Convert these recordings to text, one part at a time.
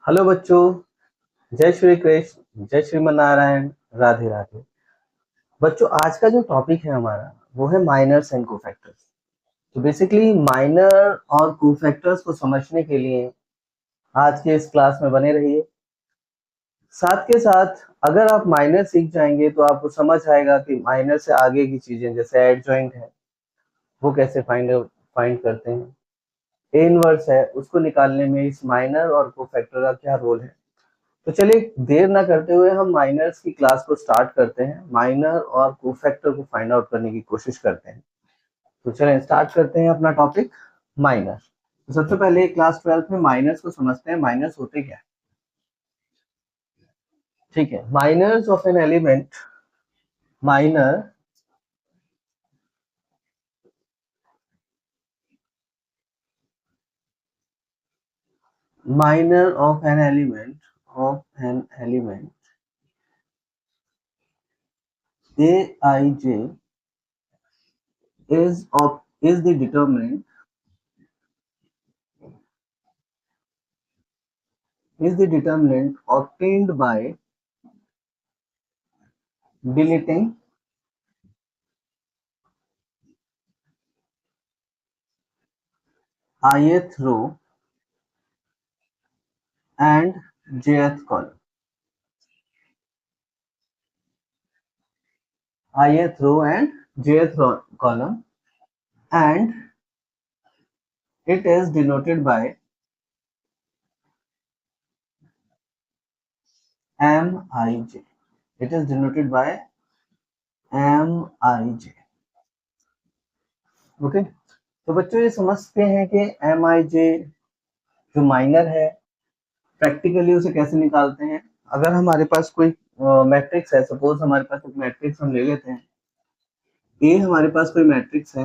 Hello बच्चों। जय श्री कृष्ण, जय श्रीमन नारायण, राधे राधे। बच्चों, आज का जो टॉपिक है हमारा वो है माइनर्स एंड कोफैक्टर्स। तो बेसिकली माइनर और कोफैक्टर्स को समझने के लिए आज के इस क्लास में बने रहिए। साथ के साथ अगर आप माइनर सीख जाएंगे तो आपको समझ आएगा कि माइनर से आगे की चीजें जैसे एडजॉइंट है वो कैसे फाइंड करते हैं, ए इनवर्स है उसको निकालने में इस माइनर और कोफैक्टर का क्या रोल है। तो चलिए देर ना करते हुए हम माइनर्स की क्लास को स्टार्ट करते हैं, माइनर और कोफैक्टर को फाइंड आउट करने की कोशिश करते हैं। तो चलें स्टार्ट करते हैं अपना टॉपिक माइनर। तो सबसे पहले क्लास 12th में माइनर्स को समझते हैं, माइनर्स होते क्या है। ठीक है, minors of an element, minor minor of an element Aij is the determinant obtained by deleting ith row and jth column. ith row and jth column, and it is denoted by mij. It is denoted by mij. Okay, तो बच्चों ये समझते हैं कि mij जो minor है practically उसे कैसे निकालते हैं। अगर हमारे पास कोई मैट्रिक्स है, सपोज हमारे पास एक मैट्रिक्स हम ले लेते हैं, ए हमारे पास कोई मैट्रिक्स है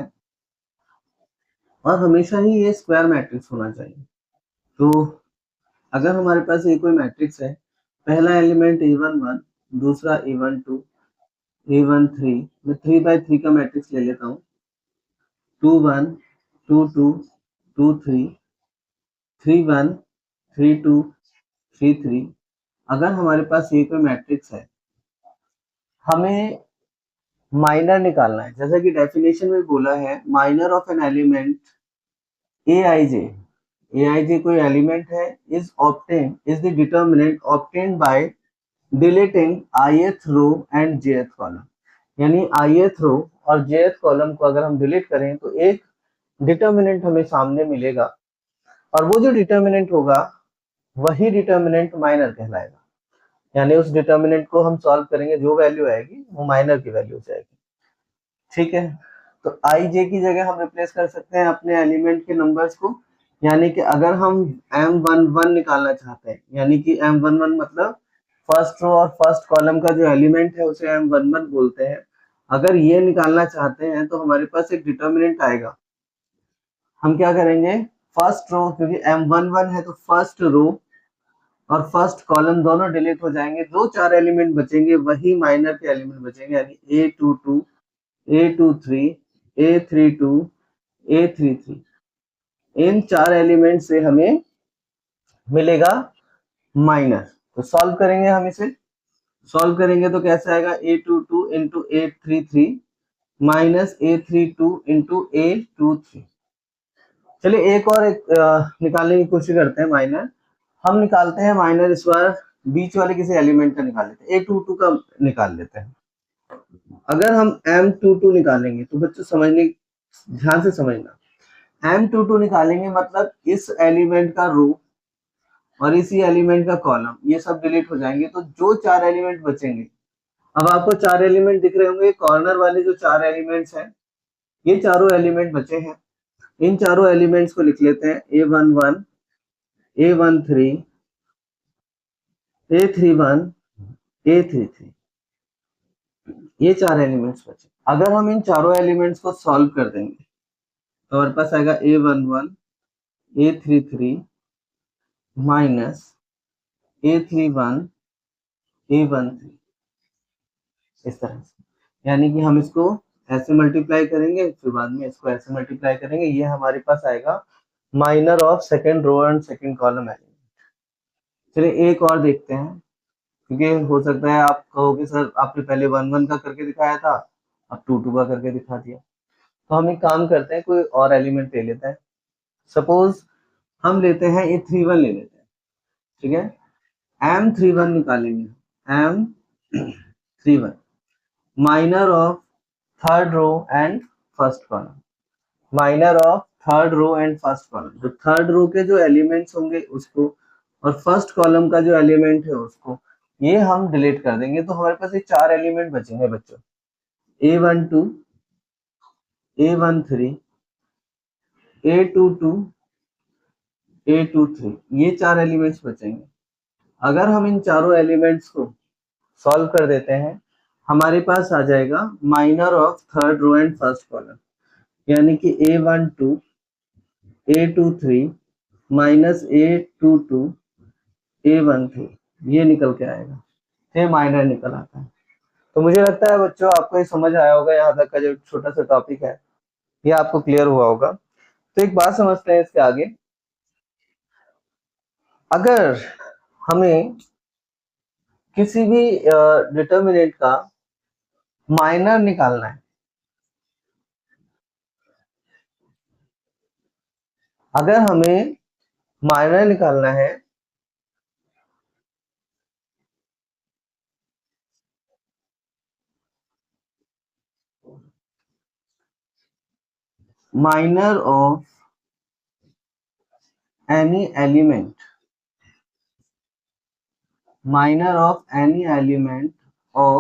और हमेशा ही ये स्क्वायर मैट्रिक्स होना चाहिए। तो अगर हमारे पास ये कोई मैट्रिक्स है, पहला एलिमेंट a11, दूसरा a12, a13, मैं 3x3 का मैट्रिक्स ले लेता हूँ, 21, 22, 23, 31, 32, 33। अगर हमारे पास ये कोई मैट्रिक्स है, हमें माइनर निकालना है। जैसा कि डेफिनेशन में बोला है, minor of an element aij कोई एलिमेंट है, is the determinant obtained by deleting ith row and jth column. यानी ith रो और jth कॉलम को अगर हम डिलीट करें तो एक डिटर्मिनेंट हमें सामने मिलेगा, और वो जो डिटर्मिनेंट होगा वही डिटर्मिनेंट माइनर कहलाएगा। यानी उस डिटर्मिनेंट को हम सॉल्व करेंगे, जो वैल्यू आएगी वो माइनर की वैल्यू जाएगी। ठीक है, तो आई जे की जगह हम रिप्लेस कर सकते हैं अपने एलिमेंट के नंबर्स को। यानी कि अगर हम m11 निकालना चाहते हैं, यानी कि m11 मतलब फर्स्ट रो और फर्स्ट कॉलम का जो एलिमेंट है उसे m11 बोलते हैं। अगर ये निकालना चाहते हैं तो हमारे पास एक डिटर्मिनेंट आएगा। हम क्या करेंगे, फर्स्ट रो, क्योंकि m11 है तो फर्स्ट रो और फर्स्ट कॉलम दोनों डिलीट हो जाएंगे, जो चार एलिमेंट बचेंगे वही माइनर के एलिमेंट बचेंगे। यानी a22, a23, a32, a33, इन चार एलिमेंट से हमें मिलेगा माइनर। तो सॉल्व करेंगे, हम इसे सॉल्व करेंगे तो कैसे आएगा, a22 into a33 minus a32 into a23। चलिए एक और निकालने की कोशिश करते हैं माइनर। हम निकालते हैं माइनर, इस बार बीच वाले किसी एलिमेंट का निकाल लेते हैं, a22 का निकाल लेते हैं। अगर हम m22 निकालेंगे तो बच्चों समझने, ध्यान से समझना, m22 निकालेंगे मतलब इस एलिमेंट का रो और इसी एलिमेंट का कॉलम ये सब डिलीट हो जाएंगे, तो जो चार एलिमेंट बचेंगे, अब आपको चार एलिमेंट दिख रहे होंगे, कॉर्नर वाले जो चार एलिमेंट्स हैं ये चारों एलिमेंट बचे हैं। इन चारों एलिमेंट्स को लिख लेते हैं, a11, a13, a31, a33, ये चार एलिमेंट्स बचे। अगर हम इन चारों एलिमेंट्स को सॉल्व कर देंगे तो हमारे पास आएगा a11, a33 minus a31, a13, इस तरह से। यानी कि हम इसको ऐसे मल्टीप्लाई करेंगे, फिर बाद में इसको ऐसे मल्टीप्लाई करेंगे, ये हमारे पास आएगा minor of second row and second column element. चलिए एक और देखते हैं, क्योंकि हो सकता है आप कहोगे सर आपने पहले 1 1 का करके दिखाया था, अब 2 2 का करके दिखा दिया। तो हम एक काम करते हैं, कोई और एलिमेंट ले लेते हैं। सपोज हम लेते हैं ये 3 1 ले लेते हैं, ठीक है। M3 1 निकालेंगे, M3 1 minor of third row and first column, minor of third row and first column. तो थर्ड रो के जो एलिमेंट्स होंगे उसको और फर्स्ट कॉलम का जो एलिमेंट है उसको, ये हम डिलीट कर देंगे। तो हमारे पास ये 4 एलिमेंट बचेंगे बच्चों, A12, A13, A22, A23, ये 4 एलिमेंट्स बचेंगे। अगर हम इन चारों एलिमेंट्स को सॉल्व कर देते हैं, हमारे पास आ जाएगा minor of third row and first column, यानी कि A12, A23 minus A22, A13, ये निकल के आएगा, ये माइनर निकल आता है। तो मुझे लगता है बच्चों आपको ये समझ आया होगा, यहाँ तक का जो छोटा सा टॉपिक है ये आपको क्लियर हुआ होगा। तो एक बात समझते हैं इसके आगे, अगर हमें किसी भी डिटर्मिनेंट का माइनर निकालना है, अगर हमें माइनर निकालना है minor of any element, minor of any element of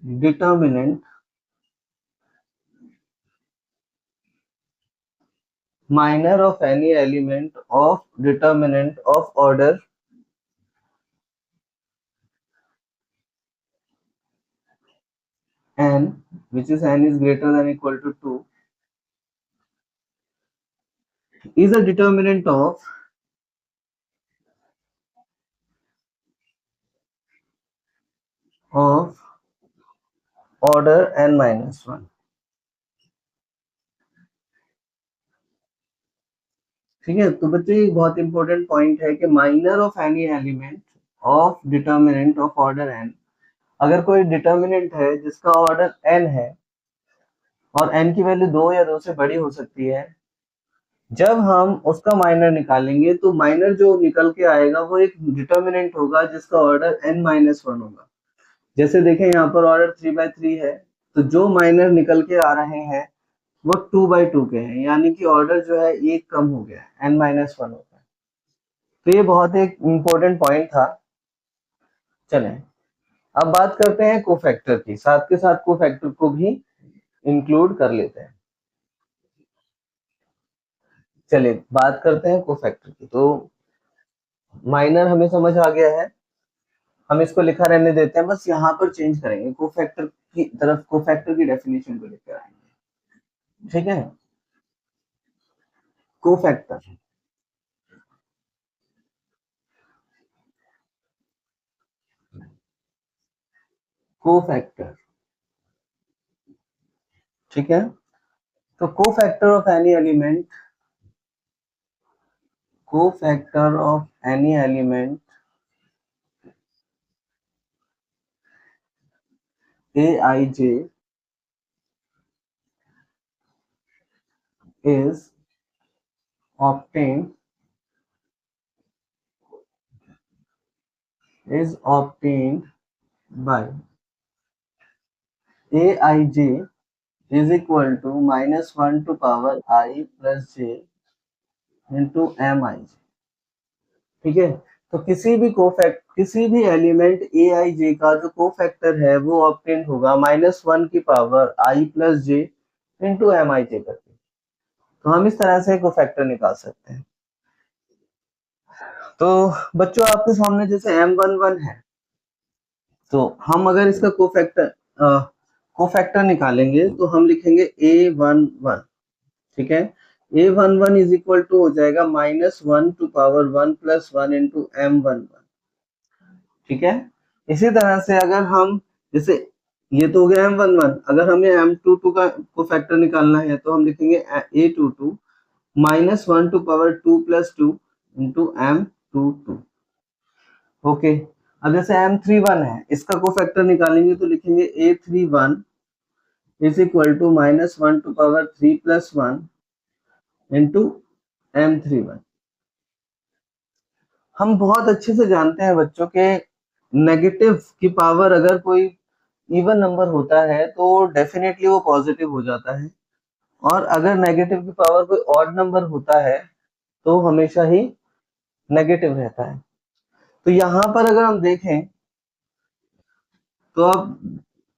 determinant, minor of any element of determinant of order n, which is n is greater than equal to 2, is a determinant of order n minus 1। ठीक है, तो बच्चों ये बहुत important point है कि minor of any element of determinant of order n, अगर कोई डिटर्मिनेंट है जिसका ऑर्डर n है और n की वैल्यू 2 या 2 से बड़ी हो सकती है, जब हम उसका माइनर निकालेंगे तो माइनर जो निकल के आएगा वो एक डिटर्मिनेंट होगा जिसका ऑर्डर n-1 होगा। जैसे देखें यहाँ पर ऑर्डर 3/3 है, तो जो माइनर निकल के आ रहे हैं वो 2/2 के हैं, यानी कि ऑर्डर जो है एक कम हो गया, n-1 होता है। तो ये बहुत एक इम्पोर्टेंट पॉइंट था। चलें अब बात करते हैं कोफैक्टर की, साथ के साथ कोफैक्टर को भी इंक्लूड कर लेते हैं। चलिए बात करते हैं कोफैक्टर की। तो माइनर हमें समझ आ गया है, हम इसको लिखा रहने देते हैं, बस यहाँ पर चेंज करेंगे, कोफैक्टर की तरफ कोफैक्टर की डेफिनेशन को लेकर आएंगे। ठीक है, कोफैक्टर, कोफैक्टर, ठीक है। तो cofactor of any element, cofactor of any element Aij is obtained by Aij is equal to -1 to power I plus j into Mij। ठीक है, तो किसी भी एलिमेंट Aij का जो कोफैक्टर है वो ऑब्टेन होगा -1 की power I plus j into Mij करके। तो हम इस तरह से कोफैक्टर निकाल सकते हैं। तो बच्चों आपके सामने जैसे M11 है, तो हम अगर इसका कोफैक्टर निकालेंगे तो हम लिखेंगे A11, ठीक है। A11 इज इक्वल टू हो जाएगा -1 to power 1 plus 1 into M11, ठीक है। इसी तरह से अगर हम जैसे ये तो हो गया M11, अगर हमें M22 का कोफैक्टर निकालना है तो हम लिखेंगे A22 -1 to power 2 plus 2 into M22, okay, अब जैसे M31 है, इसका कोफैक्टर निकालेंगे तो लिखेंगे A31 is equal to -1 to power 3 plus 1 into M31। हम बहुत अच्छे से जानते हैं बच्चों के नेगेटिव की पावर अगर कोई इवन नंबर होता है तो डेफिनेटली वो पॉजिटिव हो जाता है, और अगर नेगेटिव की पावर कोई ऑड नंबर होता है तो हमेशा ही नेगेटिव रहता है। तो यहाँ पर अगर हम देखें तो आप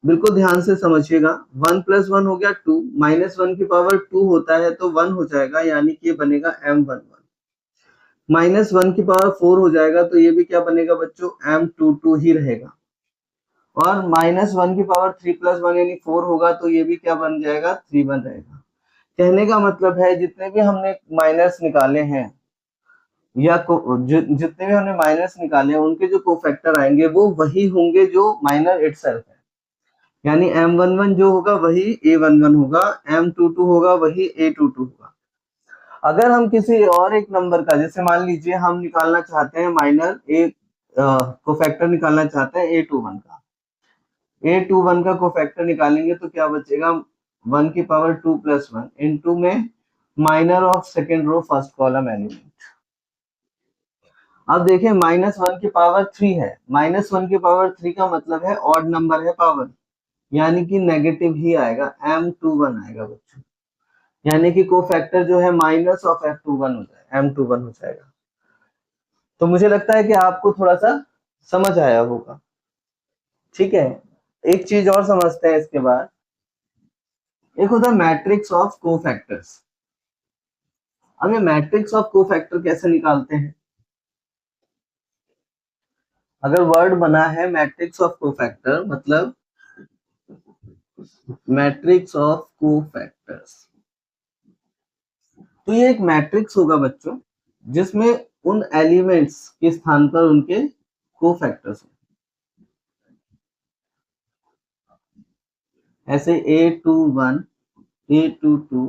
बिल्कुल ध्यान से समझिएगा, 1 प्लस 1 हो गया 2, -1 की पावर 2 होता है तो 1 हो जाएगा, यानी कि ये बनेगा M11। -1 की पावर 4 हो जाएगा तो ये भी क्या बनेगा बच्चों, M22 ही रहेगा। और -1 की पावर 3 प्लस 1 यानी 4 होगा तो ये भी क्या बन जाएगा, 31 रहेगा। कहने का मतलब है जितने भी हमने माइनस निकाले हैं या जितने भी हमने माइनस निकाले हैं उनके जो कोफैक्टर आएंगे वो वही होंगे जो माइनर इटसेल्फ है, यानी M11 जो होगा वही A11 होगा, M22 होगा वही A22 होगा। अगर हम किसी और एक नंबर का, जैसे मान लीजिए हम निकालना चाहते हैं माइनर ए कोफैक्टर निकालना चाहते हैं A21 का, A21 का कोफैक्टर निकालेंगे तो क्या बचेगा, 1 की पावर 2 प्लस 1 इनटू में minor of second row first column element. अब देखें -1 की पावर 3 है, -1 की पावर 3 का मतलब है ऑड नंबर है पावर, यानी कि नेगेटिव ही आएगा, M21 आएगा बच्चों, यानी कि कोफैक्टर जो है माइनस ऑफ F21 हो जाएगा, M21 हो जाएगा। तो मुझे लगता है कि आपको थोड़ा सा समझ आया होगा, ठीक है। एक चीज और समझते हैं इसके बाद, एक होता है मैट्रिक्स ऑफ कोफैक्टर्स। अब ये मैट्रिक्स ऑफ कोफैक्टर कैसे निकालते हैं, अगर वर्ड बना है मैट्रिक्स ऑफ कोफैक्टर मतलब मैट्रिक्स ऑफ कोफैक्टर्स, तो ये एक मैट्रिक्स होगा बच्चों जिसमें उन एलिमेंट्स के स्थान पर उनके कोफैक्टर्स हों। ऐसे A21, A22,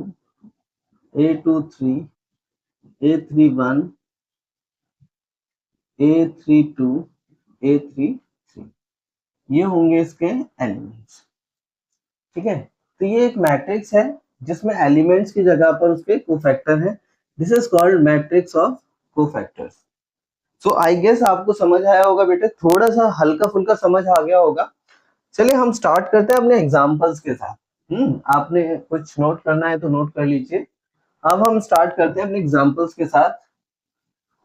A23, A31, A32, A33, ये होंगे इसके एलिमेंट्स, ठीक है। तो ये एक मैट्रिक्स है जिसमें एलिमेंट्स की जगह पर उसके कोफैक्टर है, this is called matrix of cofactors. So I guess आपको समझ आया होगा बेटे, थोड़ा सा हल्का फुल्का समझ आ गया होगा। चलिए हम स्टार्ट करते हैं अपने एग्जांपल्स के साथ। आपने कुछ नोट करना है तो नोट कर लीजिए। अब हम स्टार्ट करते हैं अपने एग्जांपल्स के साथ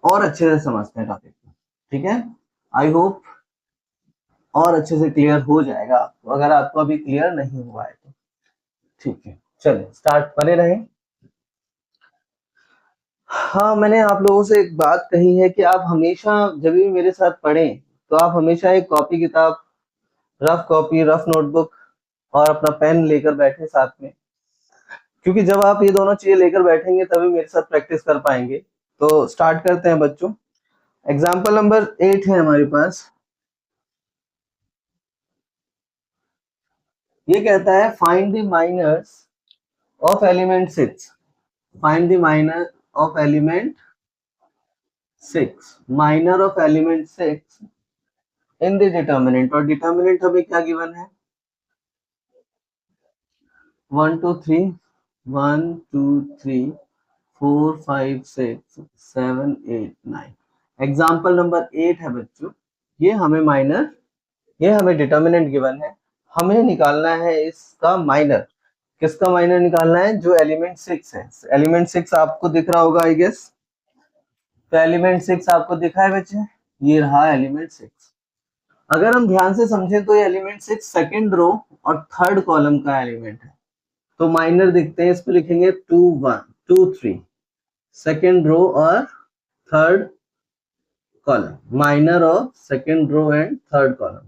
और अच्छे से समझते हैं टॉपिक को, ठीक है। आई होप और अच्छे से क्लियर हो जाएगा आपको, अगर आपको अभी क्लियर नहीं हुआ है तो ठीक है। चलिए स्टार्ट, बने रहें। हाँ, मैंने आप लोगों से एक बात कही है कि आप हमेशा जब भी मेरे साथ पढ़ें तो आप हमेशा एक कॉपी किताब, रफ कॉपी, रफ नोटबुक और अपना पेन लेकर बैठे साथ में, क्योंकि जब आप ये दोनों चीजें लेकर बैठेंगे तभी मेरे साथ प्रैक्टिस कर पाएंगे। तो स्टार्ट करते हैं बच्चों। एग्जाम्पल नंबर 8 है हमारे पास। ये कहता है find the minors of element 6, find the minor of element 6, minor of element 6 in the determinant, और डिटर्मिनेंट हमें क्या गिवन है, 1 2 3 1 2 3 4 5 6 7 8 9। एग्जाम्पल नंबर 8 है बच्चों, ये हमें माइनर, ये हमें डिटर्मिनेंट गिवन है, हमें निकालना है इसका माइनर। किसका माइनर निकालना है, जो एलिमेंट 6 है। एलिमेंट 6 आपको दिख रहा होगा आई गेस, तो एलिमेंट 6 आपको दिखा है बच्चे, ये रहा एलिमेंट 6। अगर हम ध्यान से समझें तो ये एलिमेंट 6 सेकेंड रो और थर्ड कॉलम का एलिमेंट है, तो माइनर दिखते हैं, इस पे लिखेंगे 2 1 2 3, सेकेंड रो और third column, minor of second row and third column.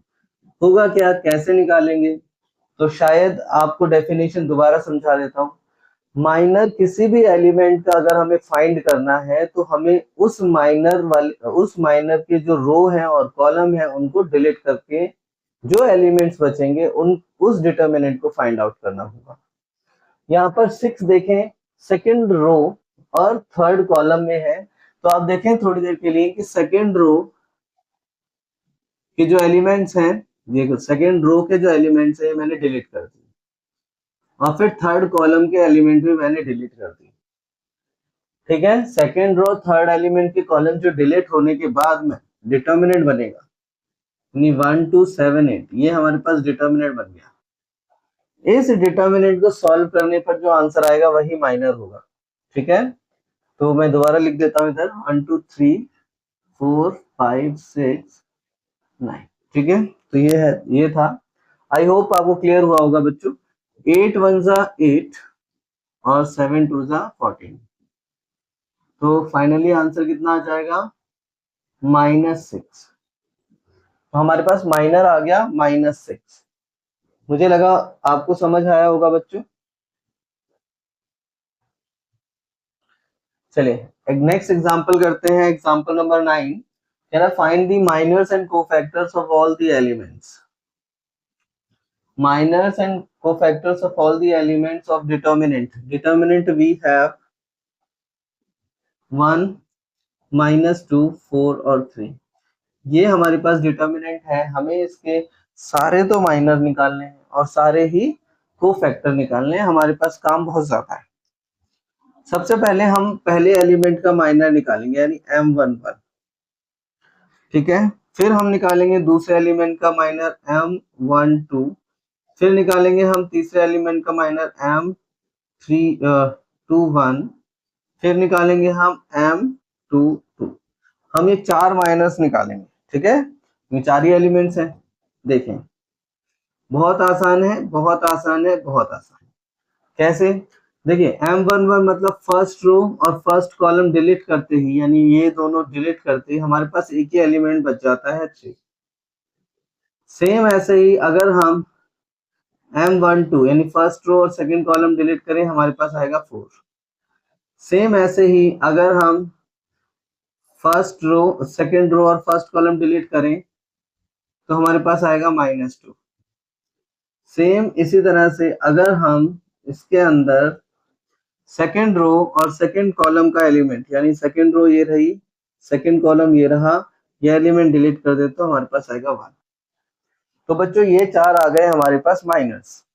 होगा क्या, कैसे निकालेंगे, तो शायद आपको डेफिनेशन दोबारा समझा देता हूँ। माइनर किसी भी एलिमेंट का अगर हमें फाइंड करना है तो हमें उस माइनर के जो रो है और कॉलम है उनको डिलीट करके जो एलिमेंट्स बचेंगे उन उस डिटर्मिनेंट को फाइंड आउट करना होगा। यहाँ पर 6 देखें, सेकेंड रो और थर्ड कॉलम में है, तो आप देखें थोड़ी देर के लिए कि सेकेंड रो कि जो एलिमेंट्स हैं, ये सेकेंड रो के जो एलिमेंट्स हैं मैंने डिलीट कर दिए, और फिर थर्ड कॉलम के एलिमेंट भी मैंने डिलीट कर दिए। ठीक है, सेकेंड रो थर्ड एलिमेंट के कॉलम जो डिलीट होने के बाद में डिटर्मिनेंट बनेगा, यानी 1 2 7 8, ये हमारे पास डिटर्मिनेंट बन गया। इस डिटर्मिनेंट को सॉल्व करने पर जो आंसर आएगा वही माइनर होगा। ठीक है, तो मैं दोबारा लिख देता हूँ इधर 1 2 3 4 5 6 9। ठीक है, तो ये है, ये था। आई होप आपको क्लियर हुआ होगा बच्चों। 8 1 जा 8 और 7 2 जा 14, तो फाइनली आंसर कितना आ जाएगा, -6। तो हमारे पास माइनर आ गया -6। मुझे लगा आपको समझ आया होगा बच्चों। चलिए एक नेक्स्ट एग्जांपल करते हैं, example number 9। Can I find the minors and cofactors of all the elements. Minors and cofactors of all the elements of determinant. Determinant we have 1, -2, 4 और 3। ये हमारे पास डिटर्मिनेंट है, हमें इसके सारे तो माइनर निकालने हैं और सारे ही कोफैक्टर निकालने हैं। हमारे पास काम बहुत ज्यादा है। सबसे पहले हम पहले एलिमेंट का माइनर निकालेंगे, यानी M11। ठीक है, फिर हम निकालेंगे दूसरे एलिमेंट का माइनर M12, फिर निकालेंगे हम तीसरे एलिमेंट का माइनर M21, फिर निकालेंगे हम M22। हम ये 4 माइनस निकालेंगे। ठीक है, ये 4 ही एलिमेंट्स हैं। देखें, बहुत आसान है, बहुत आसान है, बहुत आसान। कैसे? देखिए M11 मतलब फर्स्ट रो और फर्स्ट कॉलम डिलीट करते ही, यानी ये दोनों डिलीट करते ही हमारे पास एक ही एलिमेंट बच जाता है 3। सेम ऐसे ही अगर हम M12 यानी फर्स्ट रो और सेकंड कॉलम डिलीट करें, हमारे पास आएगा 4। सेम ऐसे ही अगर हम फर्स्ट रो, सेकंड रो और फर्स्ट कॉलम डिलीट करें तो हमारे पास आएगा -2। सेम इसी तरह से अगर हम इसके अंदर सेकंड रो और सेकंड कॉलम का एलिमेंट, यानी सेकंड रो ये रही, सेकंड कॉलम ये रहा, ये एलिमेंट डिलीट कर दे तो हमारे पास आएगा 1। तो बच्चों ये 4 आ गए हमारे पास माइनस।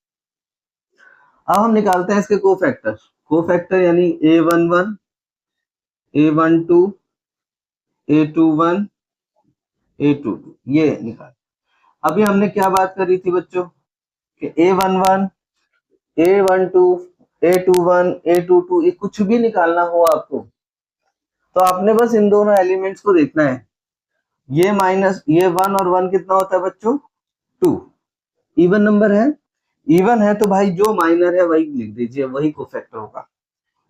अब हम निकालते हैं इसके कोफैक्टर। कोफैक्टर यानी A11, A12, A21, A22, ये निकाल। अभी हमने क्या बात करी थी बच्चों कि A11, A12, A21, A22, ये कुछ भी निकालना हो आपको तो आपने बस इन दोनों एलिमेंट्स को देखना है। ये माइनस, ये 1 और 1 कितना होता है बच्चों, 2। इवन नंबर है, इवन है तो भाई जो माइनर है वही लिख दीजिए, वही कोफैक्टर होगा।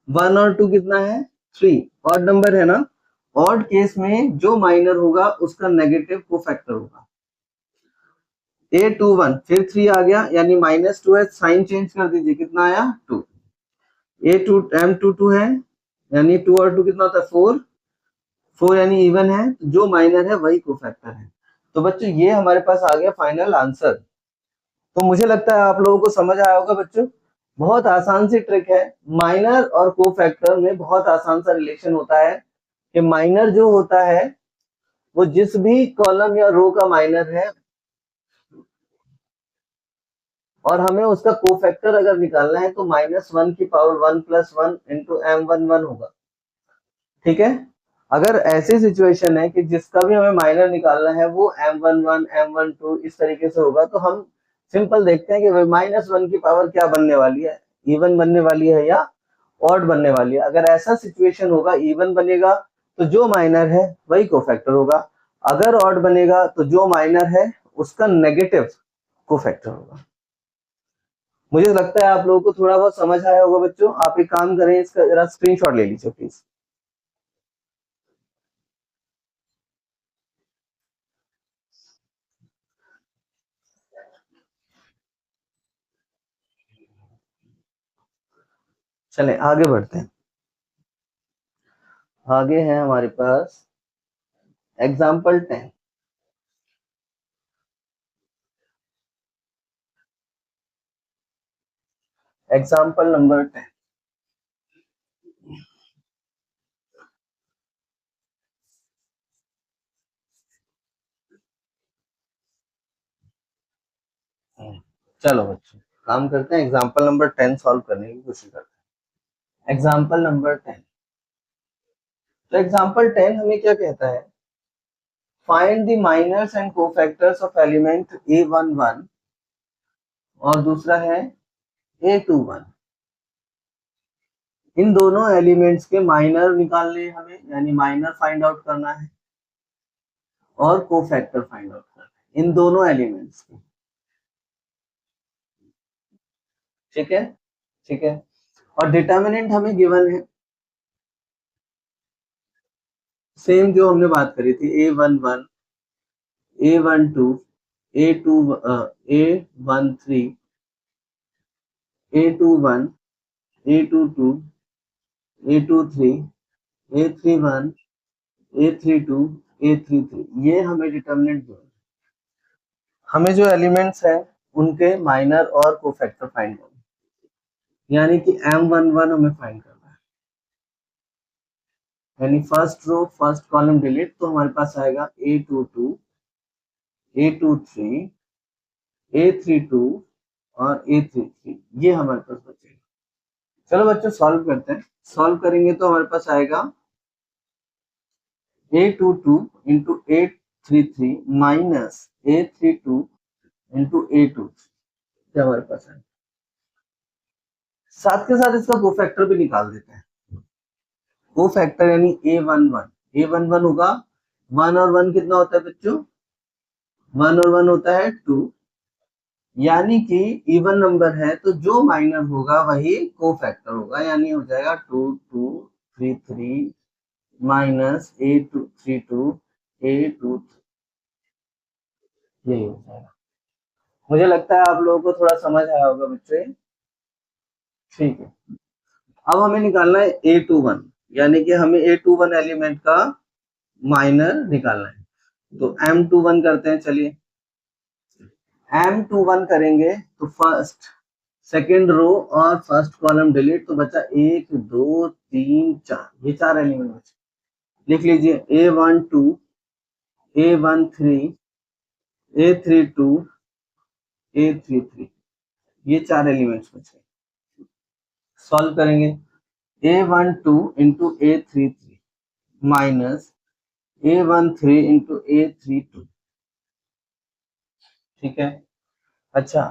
1 और 2 कितना है, 3। ऑड नंबर है ना, ऑड केस में जो माइनर होगा उसका नेगेटिव कोफैक्टर होगा। A21 फिर 3 आ गया, यानी -2 है, साइन चेंज कर दीजिए, कितना आया 2। A2 M22 है, यानी 2 और 2 कितना होता है 4, 4 यानी इवन है, जो माइनर है वही कोफैक्टर है। तो बच्चों ये हमारे पास आ गया फाइनल आंसर। तो मुझे लगता है आप लोगों को समझ आया होगा बच्चों। बहुत आसान सी ट्रिक है, माइनर और कोफैक्टर में बहुत आसान सा रिलेशन होता है कि माइनर जो होता है वो जिस भी कॉलम या रो का माइनर है और हमें उसका कोफैक्टर अगर निकालना है तो -1 की पावर 1 + 1 इंटू M11 होगा। ठीक है, अगर ऐसी सिचुएशन है कि जिसका भी हमें माइनर निकालना है वो M11, M12 इस तरीके से होगा, तो हम सिंपल देखते हैं कि -1 की पावर क्या बनने वाली है, इवन बनने वाली है या ऑड बनने वाली है। अगर ऐसा सिचुएशन होगा, इवन बनेगा तो जो माइनर है वही कोफैक्टर होगा, अगर ऑड बनेगा तो जो माइनर है उसका नेगेटिव कोफैक्टर होगा। मुझे लगता है आप लोगों को थोड़ा बहुत समझ आया होगा बच्चों। आप एक काम करें, इसका जरा स्क्रीनशॉट ले लीजिए प्लीज। चलें आगे बढ़ते हैं। आगे है हमारे पास एग्जाम्पल 10। Example number 10। चलो बच्चों काम करते हैं, एग्जाम्पल नंबर 10 सॉल्व करने की कोशिश करते हैं। Example number 10। तो एग्जाम्पल 10 हमें क्या कहता है, find the minors and cofactors of element A11 और दूसरा है A21। इन दोनों एलिमेंट्स के माइनर निकालने हमें, यानी माइनर फाइंड आउट करना है और कोफैक्टर फाइंड आउट करना है इन दोनों एलिमेंट्स के। ठीक है, ठीक है। और डिटर्मिनेंट हमें गिवन है, सेम जो हमने बात करी थी, A11, A12, A13, A21, A22, A23, A31, A32, A33, ये हमें डिटर्मिनेंट गिवन। हमें जो एलिमेंट्स है उनके माइनर और कोफैक्टर फाइंड करना, यानी कि M11 हमें फाइंड करना है, यानी first row first column delete, तो हमारे पास आएगा A22, A23, A32 और A33, ये हमारे पास बचेगा। चलो बच्चों सॉल्व करते हैं। सॉल्व करेंगे तो हमारे पास आएगा A22 into A33 minus A32 into A23, क्या हमारे पास है। साथ के साथ इसका कोफैक्टर भी निकाल देते हैं। कोफैक्टर यानी A11 होगा 1 और 1 कितना होता है बच्चों, 1 और 1 होता है 2, यानी कि इवन नंबर है तो जो माइनर होगा वही कोफैक्टर होगा, यानी हो जाएगा 2233 माइनस A32 A23, यही हो जाएगा। मुझे लगता है आप लोगों को थोड़ा समझ आया होगा बच्चे। ठीक है, अब हमें निकालना है A21, यानी कि हमें A21 एलिमेंट का माइनर निकालना है। तो M21 करते हैं, चलिए M21 करेंगे तो फर्स्ट सेकेंड रो और फर्स्ट कॉलम डिलीट, तो बचा 1 2 3 4, ये 4 एलिमेंट बचे। लिख लीजिए A12, A13, A32, A33, ये 4 एलिमेंट्स बचे। सॉल्व करेंगे A12 into A33 minus A13 into A32, ठीक है। अच्छा,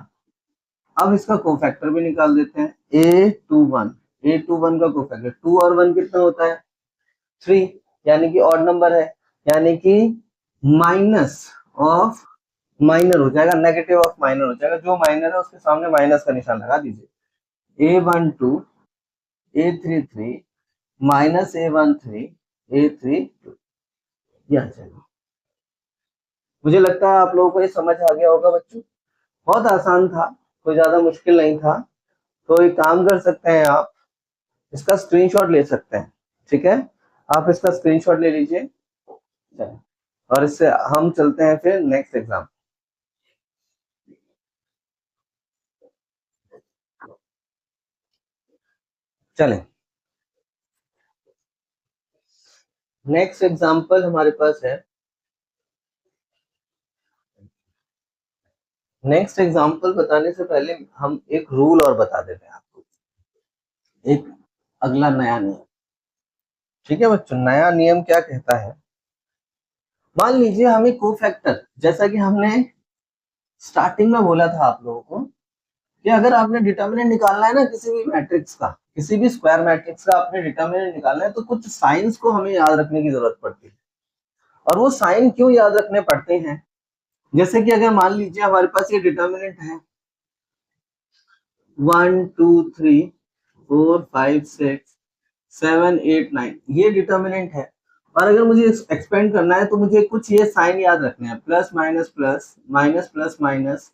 अब इसका कोफैक्टर भी निकाल देते हैं। A21 का कोफैक्टर 2 और 1 कितना होता है 3, यानी कि ऑड नंबर है, यानी कि माइनस ऑफ माइनर हो जाएगा, नेगेटिव ऑफ माइनर हो जाएगा। जो माइनर है उसके सामने माइनस का निशान लगा दीजिए। A12 A33 minus A13 A32, यह जाएगा। मुझे लगता है आप लोगों को ये समझ आ गया होगा बच्चों, बहुत आसान था, कोई ज्यादा मुश्किल नहीं था। तो एक काम कर सकते हैं, आप इसका स्क्रीनशॉट ले सकते हैं, ठीक है। आप इसका स्क्रीनशॉट ले लीजिए और इससे हम चलते हैं फिर नेक्स्ट एग्जाम। चलें, नेक्स्ट एग्जाम्पल हमारे पास है। नेक्स्ट एग्जाम्पल बताने से पहले हम एक रूल और बता देते हैं आपको, एक अगला नया नियम। ठीक है बच्चों, नया नियम क्या कहता है, मान लीजिए हमें कोफैक्टर, जैसा कि हमने स्टार्टिंग में बोला था आप लोगों को, कि अगर आपने डिटर्मिनेंट निकालना है ना किसी भी मैट्रिक्स का, किसी भी स्क्वायर मैट्रिक्स का आपने डिटर्मिनेंट निकालना है, तो कुछ साइंस को हमें याद रखने की जरूरत पड़ती है। और वो साइन क्यों याद रखने पड़ते हैं, जैसे कि अगर मान लीजिए हमारे पास ये डिटर्मिनेंट है 1 2 3 4 5 6 7 8 9, ये डिटर्मिनेंट है। और अगर मुझे एक्सपेंड करना है तो मुझे कुछ ये साइन याद रखने हैं, plus minus plus minus plus minus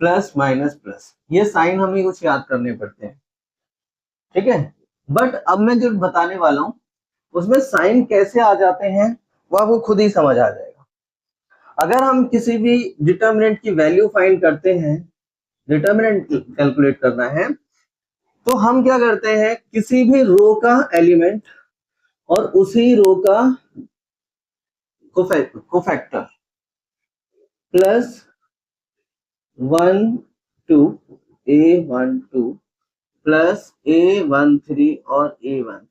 plus minus plus, ये साइन हमें कुछ याद करने पड़ते हैं, ठीक है। बट अब मैं जो बताने वाला हूं उसमें साइन कैसे आ जाते हैं वो आपको खुद ही समझ आ जाएगा। अगर हम किसी भी डिटर्मिनेंट की वैल्यू फाइंड करते हैं, डिटर्मिनेंट कैलकुलेट करना है, तो हम क्या करते हैं, किसी भी रो का एलिमेंट और उसी रो का cofactor plus 1 to A12 plus A13 और A13,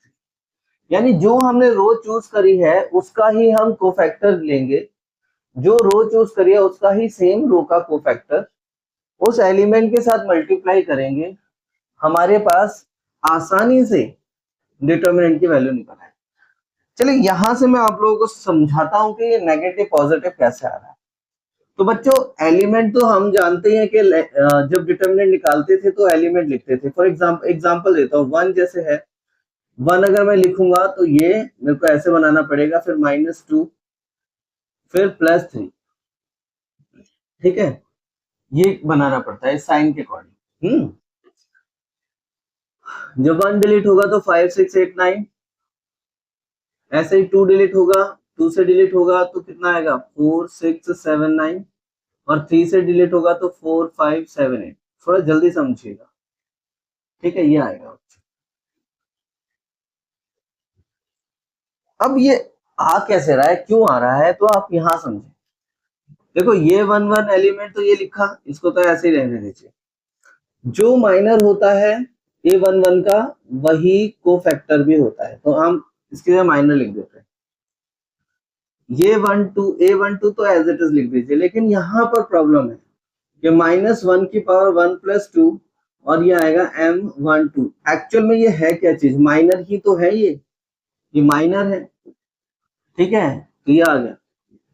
यानी जो हमने रो चूज करी है उसका ही हम कोफैक्टर लेंगे, जो रो चूज करी है उसका ही सेम रो का कोफैक्टर उस एलिमेंट के साथ मल्टीप्लाई करेंगे, हमारे पास आसानी से डिटर्मिनेंट की वैल्यू निकल आए। चलिए यहां से मैं आप लोगों को समझाता हूं कि ये नेगेटिव पॉजिटिव कैसे आ रहा है। तो बच्चों एलिमेंट तो हम जानते हैं कि जब डिटर्मिनेंट निकालते थे तो एलिमेंट लिखते थे। फॉर एग्जांपल देता हूँ, 1 जैसे है, 1 अगर मैं लिखूंगा तो ये मेरे को ऐसे बनाना पड़ेगा, फिर -2 फिर +3, ठीक है, ये बनाना पड़ता है साइन के अकॉर्डिंग। जब 1 डिलीट होगा तो 5 6 8 9, ऐसे ही 2 डिलीट होगा, 2 से डिलीट होगा तो कितना आएगा 4 6 7 9, और 3 से डिलीट होगा तो 4 5 7 8। थोड़ा जल्दी समझिएगा, ठीक है, ये आएगा। अब ये आ कैसे रहा है, क्यों आ रहा है, तो आप यहां समझे। देखो ये 1 1 एलिमेंट तो ये लिखा, इसको तो ऐसे ही रहने दीजिए। जो माइनर होता है A11 का वही कोफैक्टर भी होता है, तो हम इसके लिए माइनर लिख देते हैं। ये A12 तो एज इट इज लिख दीजिए, लेकिन यहाँ पर प्रॉब्लम है कि -1 की पावर 1 + 2 और ये आएगा M12। एक्चुअल में ये है क्या चीज, माइनर ही तो है, ये माइनर है, ठीक है, तो ये आ गया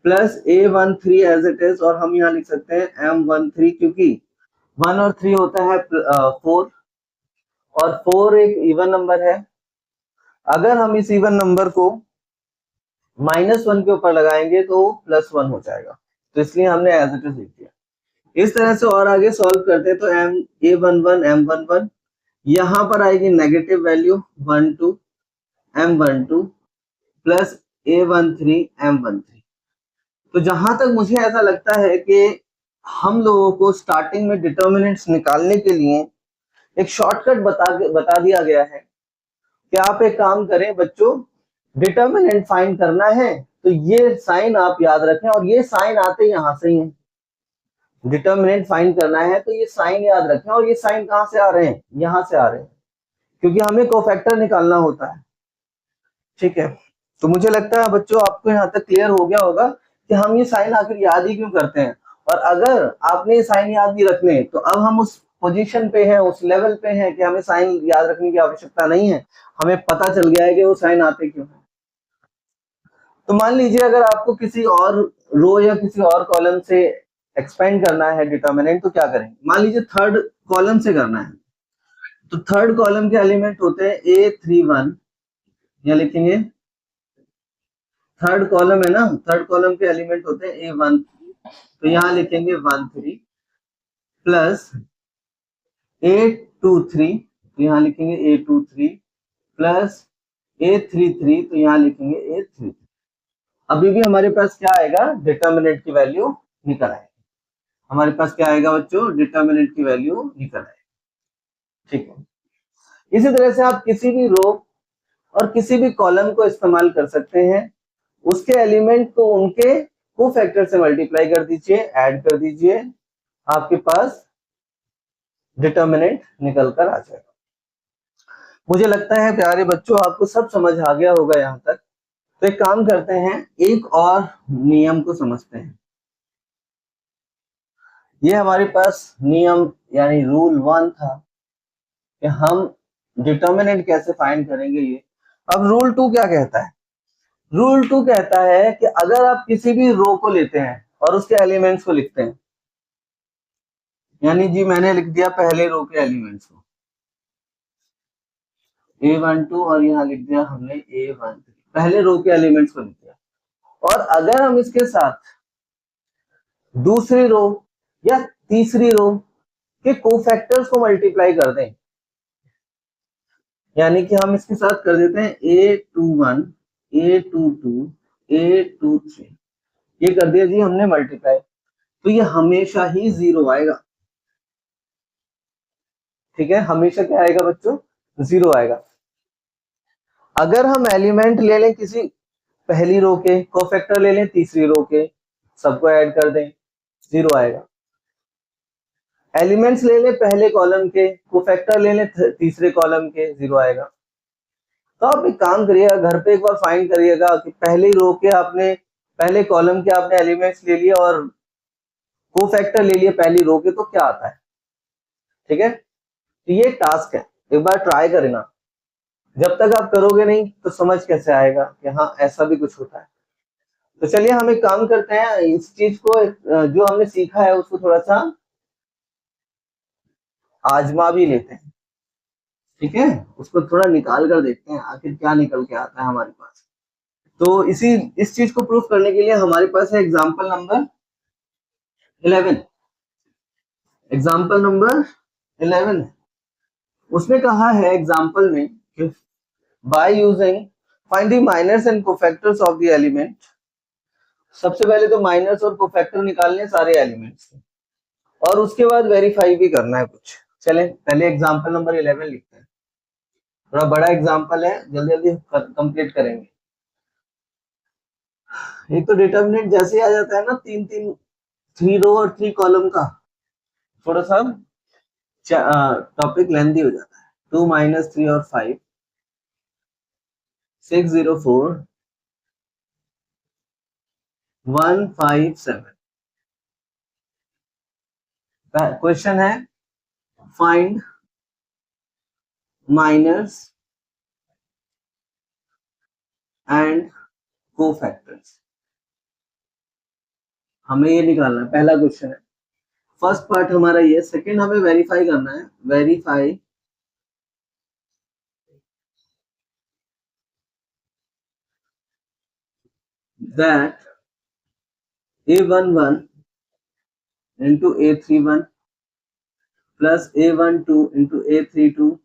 plus A13 as it is, और हम यहाँ लिख सकते हैं M13 क्योंकि 1 और 3 होता है 4, और 4 एक इवन नंबर है। अगर हम इस इवन नंबर को -1 के ऊपर लगाएंगे तो +1 हो जाएगा, तो इसलिए हमने एज इट इज लिख दिया। इस तरह से और आगे सॉल्व करते हैं तो A11 M11, यहाँ पर आएगी negative value 12 M12 plus A13 M13। तो जहां तक मुझे ऐसा लगता है कि हम लोगों को स्टार्टिंग में डिटर्मिनेंट्स निकालने के लिए एक शॉर्टकट बता दिया गया है कि आप एक काम करें बच्चों, डिटर्मिनेंट फाइंड करना है तो ये साइन आप याद रखें, और ये साइन आते यहां से ही है। डिटर्मिनेंट फाइंड करना है तो ये साइन याद रखें, और ये साइन कहां से आ रहे हैं, यहां से आ रहे हैं, क्योंकि हमें कोफैक्टर निकालना होता है, ठीक है। तो मुझे लगता है बच्चों आपको यहाँ तक क्लियर हो गया होगा कि हम ये साइन आखिर याद ही क्यों करते हैं। और अगर आपने ये साइन याद नहीं रखने तो अब हम उस पोजीशन पे हैं, उस लेवल पे हैं कि हमें साइन याद रखने की आवश्यकता नहीं है, हमें पता चल गया है कि वो साइन आते क्यों है। तो मान लीजिए अगर आपको किसी और रो या किसी और कॉलम से एक्सपेंड करना है डिटर्मिनेंट, तो क्या करेंगे, मान लीजिए थर्ड कॉलम से करना है, तो थर्ड कॉलम के एलिमेंट होते हैं A31, या लिखेंगे थर्ड कॉलम है ना, थर्ड कॉलम के एलिमेंट होते हैं A1, तो यहाँ लिखेंगे 13 प्लस A23, तो यहाँ लिखेंगे A23 प्लस A33, तो यहाँ लिखेंगे A33। अभी भी हमारे पास क्या आएगा, डिटर्मिनेंट की वैल्यू निकल आएगी। हमारे पास क्या आएगा बच्चों, डिटर्मिनेंट की वैल्यू निकल आएगी, ठीक है। इसी तरह से आप किसी भी रो और किसी भी कॉलम को इस्तेमाल कर सकते हैं, उसके एलिमेंट को उनके कोफैक्टर से मल्टीप्लाई कर दीजिए, ऐड कर दीजिए, आपके पास डिटर्मिनेंट निकल कर आ जाएगा। मुझे लगता है प्यारे बच्चों आपको सब समझ आ गया होगा यहाँ तक। तो एक काम करते हैं, एक और नियम को समझते हैं। ये हमारे पास नियम यानी रूल 1 था कि हम डिटर्मिनेंट कैसे फाइंड करेंगे ये। अब रूल 2 क्या कहता है, रूल 2 कहता है कि अगर आप किसी भी रो को लेते हैं और उसके एलिमेंट्स को लिखते हैं, यानी जी मैंने लिख दिया पहले रो के एलिमेंट्स को A12 और यहाँ लिख दिया हमने A13, पहले रो के एलिमेंट्स को लिख दिया, और अगर हम इसके साथ दूसरी रो या तीसरी रो के कोफैक्टर्स को मल्टीप्लाई कर दें, यानी कि हम इसके साथ कर देते हैं A21 A22 A23, ये कर दिया जी हमने मल्टीप्लाई, तो ये हमेशा ही 0 आएगा, ठीक है, हमेशा क्या आएगा बच्चों, 0 आएगा। अगर हम एलिमेंट ले लें किसी पहली रो के, कोफैक्टर ले लें तीसरी रो के, सबको ऐड कर दें, 0 आएगा। एलिमेंट्स ले ले पहले कॉलम के, कोफैक्टर ले ले तीसरे कॉलम के, 0 आएगा। तो आप एक काम करिएगा, घर पे एक बार फाइंड करिएगा कि पहले रो के आपने, पहले कॉलम के आपने एलिमेंट्स ले लिया और कोफैक्टर ले लिया पहली रो के, तो क्या आता है। ठीक है, तो ये टास्क है, एक बार ट्राई करना। जब तक आप करोगे नहीं तो समझ कैसे आएगा कि हाँ ऐसा भी कुछ होता है। तो चलिए हम एक काम करते हैं, इस चीज को जो हमने सीखा है उसको थोड़ा सा आजमा भी लेते हैं। ठीक है, उसको थोड़ा निकाल कर देखते हैं आखिर क्या निकल के आता है हमारे पास। तो इस चीज को प्रूफ करने के लिए हमारे पास है एग्जाम्पल नंबर 11। एग्जाम्पल नंबर 11 है, उसने कहा है एग्जाम्पल में कि by using find the minors and cofactors of the element. सबसे पहले तो माइनर्स और कोफैक्टर निकालने सारे एलिमेंट्स के, और उसके बाद वेरीफाई भी करना है कुछ। चलें पहले एग्जाम्पल नंबर 11 लिखते हैं, थोड़ा बड़ा एग्जाम्पल है, जल्दी जल्दी कंप्लीट करेंगे। एक तो डिटर्मिनेंट जैसे ही आ जाता है ना, 3 रो और 3 कॉलम का, थोड़ा सा टॉपिक लेंदी हो जाता है। 2 - 3 और 5, 6 0 4 1 5 7। क्वेश्चन है फाइंड माइनर्स एंड कोफैक्टर्स। हमें ये निकालना है, पहला क्वेश्चन है। फर्स्ट पार्ट हमारा ये, सेकंड हमें वेरीफाई करना है, verify that A11 into A31 plus A12 into A32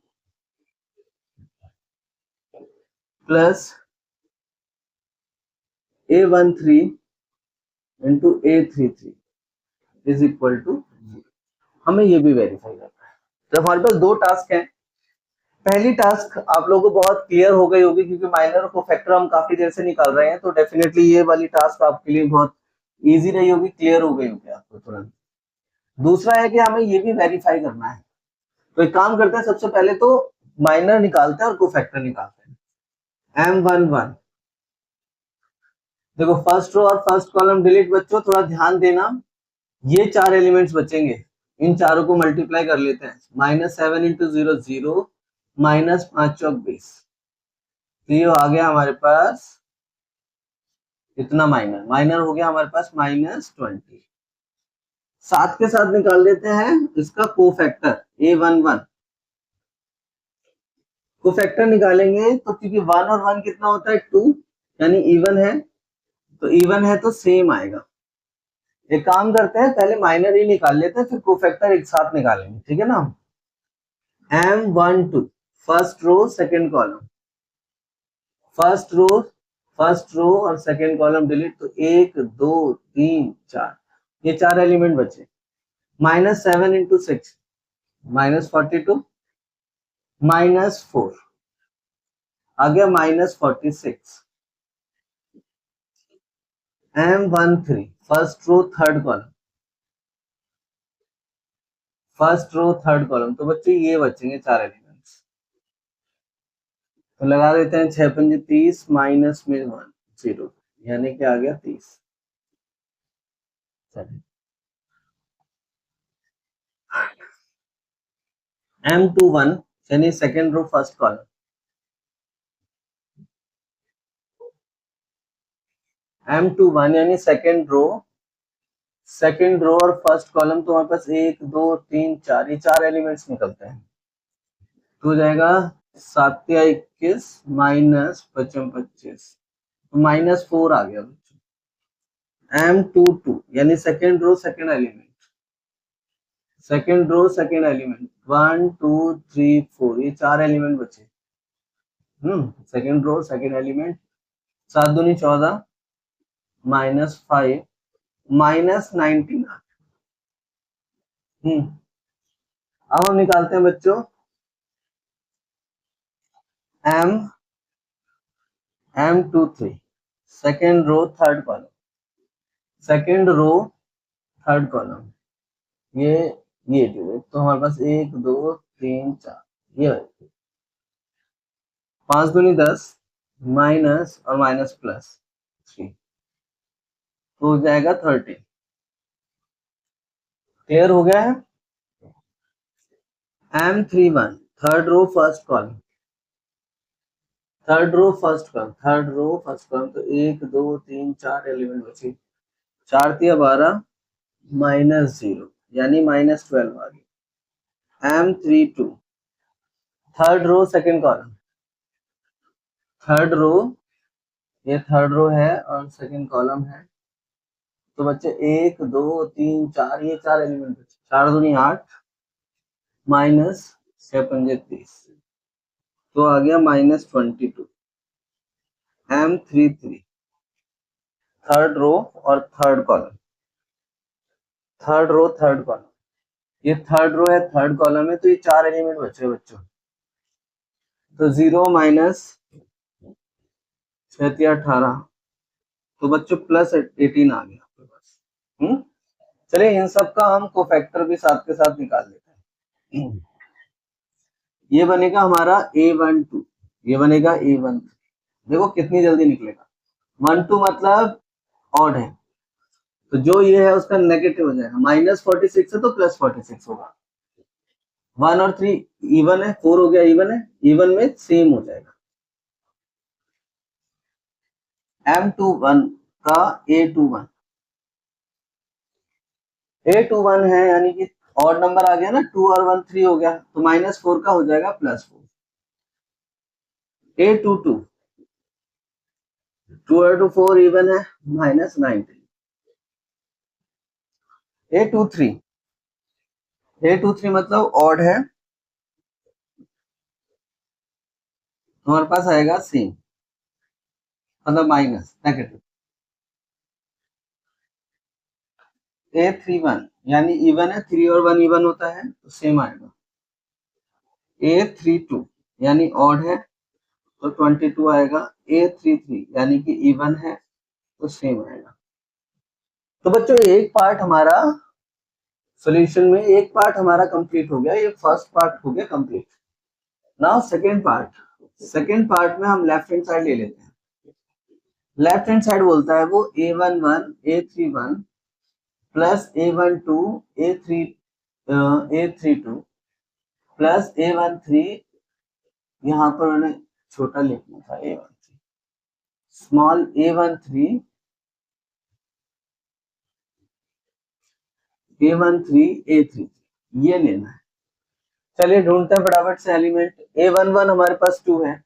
plus A13 into A33 is equal to 0। हमें ये भी वेरीफाई करना है। तो हमारे पास दो टास्क हैं। पहली टास्क आप लोगों को बहुत क्लियर हो गई होगी, क्योंकि माइनर और कोफैक्टर हम काफी देर से निकाल रहे हैं, तो डेफिनेटली ये वाली टास्क आपके लिए बहुत इजी रही होगी, क्लियर हो गई होगी आपको तुरंत। दूसरा है कि हमें ये भी वेरीफाई करना है। तो एक काम करते हैं, सबसे पहले तो माइनर निकालते हैं और कोफैक्टर निकालते हैं। M11, देखो फर्स्ट रो और फर्स्ट कॉलम डिलीट। बच्चों थोड़ा ध्यान देना, ये 4 एलिमेंट्स बचेंगे, इन चारों को मल्टीप्लाई कर लेते हैं। -7 × 0 0, -5 चौक 20, तो ये आ गया हमारे पास इतना। माइनर माइनर हो गया हमारे पास -20। साथ के साथ निकाल लेते हैं इसका कोफैक्टर A11। कोफैक्टर निकालेंगे तो क्योंकि 1 और 1 कितना होता है 2, यानी इवन है, तो इवन है तो सेम आएगा। एक काम करते हैं, पहले माइनर ही निकाल लेते हैं, फिर कोफैक्टर एक साथ निकालेंगे, ठीक है ना। M12 first row second column, first row और सेकंड कॉलम डिलीट, तो 1 2 3 4, ये 4 एलिमेंट बचे। -7 × 6 -42, -4 आ गया -46। M13 first row third column, तो बच्चे ये बचेंगे 4 एलिमेंट्स। तो लगा देते हैं 6 पंजे 30 माइनस में 1 0, यानी कि आ गया 30। M21 यानी second row first column, M21 यानी सेकेंड रो और फर्स्ट कॉलम, तो हमारे पास 1 2 3 4, ये 4 एलिमेंट्स निकलते हैं। तो हो जाएगा 7 या 21 -55 25, तो -4 आ गया बच्चों। M22 यानी सेकेंड रो सेकेंड एलिमेंट, 1 2 3 4, ये 4 एलिमेंट बचे। सेकेंड रो सेकेंड एलिमेंट, 7 दूनी 14 -5 -19। अब हम निकालते हैं बच्चों M23 second row third column, ये ये डिजिट, तो हमारे पास 1 2 3 4, ये 5 दूनी 10, माइनस और माइनस प्लस 3, तो हो जाएगा 30। क्लियर हो गया है? M31 third row first column, third row first column, third row first column, तो 1 2 3 4 एलिमेंट बचे, 4 तिया 12 माइनस 0 यानी माइनस 12 आ गया। M32 third row second column, third row, ये थर्ड रो है और सेकंड कॉलम है, तो बच्चे 1 2 3 4, ये 4 एलिमेंट बचे, 4 दूनी 8 माइनस 6 पंजे 30, तो आ गया -22। M33 थर्ड रो और third column, third row third column, ये थर्ड रो है थर्ड कॉलम है, तो ये 4 एलिमेंट बचे बच्चों, तो 0 माइनस 6 18, तो बच्चों प्लस 18 आ गया आपके पास। चलिए इन सब का हम कोफैक्टर भी साथ के साथ निकाल लेते हैं। ये बनेगा हमारा A12, ये बनेगा A13, देखो कितनी जल्दी निकलेगा। 12 मतलब ऑड है, तो जो ये है उसका नेगेटिव हो जाएगा, -46 है तो +46 होगा। 1 और 3 इवन है, 4 हो गया इवन है, इवन में सेम हो जाएगा। M21 का A21, A21 है यानी कि ऑड नंबर आ गया ना, 2 और 1 3 हो गया, तो -4 का हो जाएगा +4। A22 2 और 2 4 इवन है, -19। A23, A23 मतलब ऑड है, हमारे पास आएगा सेम, मतलब माइनस नेगेटिव। A31 यानी इवन है, 3 और 1 इवन होता है तो सेम आएगा। A32 यानी ऑड है तो 22 आएगा। A33 यानी कि इवन है तो सेम आएगा। तो बच्चों एक पार्ट हमारा सॉल्यूशन में, एक पार्ट हमारा कंप्लीट हो गया, ये फर्स्ट पार्ट हो गया complete. Now second part, second part में हम लेफ्ट हैंड साइड ले लेते हैं। लेफ्ट हैंड साइड बोलता है वो A11 A31 plus A12 A32 plus A13, यहाँ पर मैंने छोटा लिखना था A13, स्मॉल A13 A13 ये लेना है। चलिए ढूंढते हैं फटाफट से एलिमेंट। A11 हमारे पास 2 है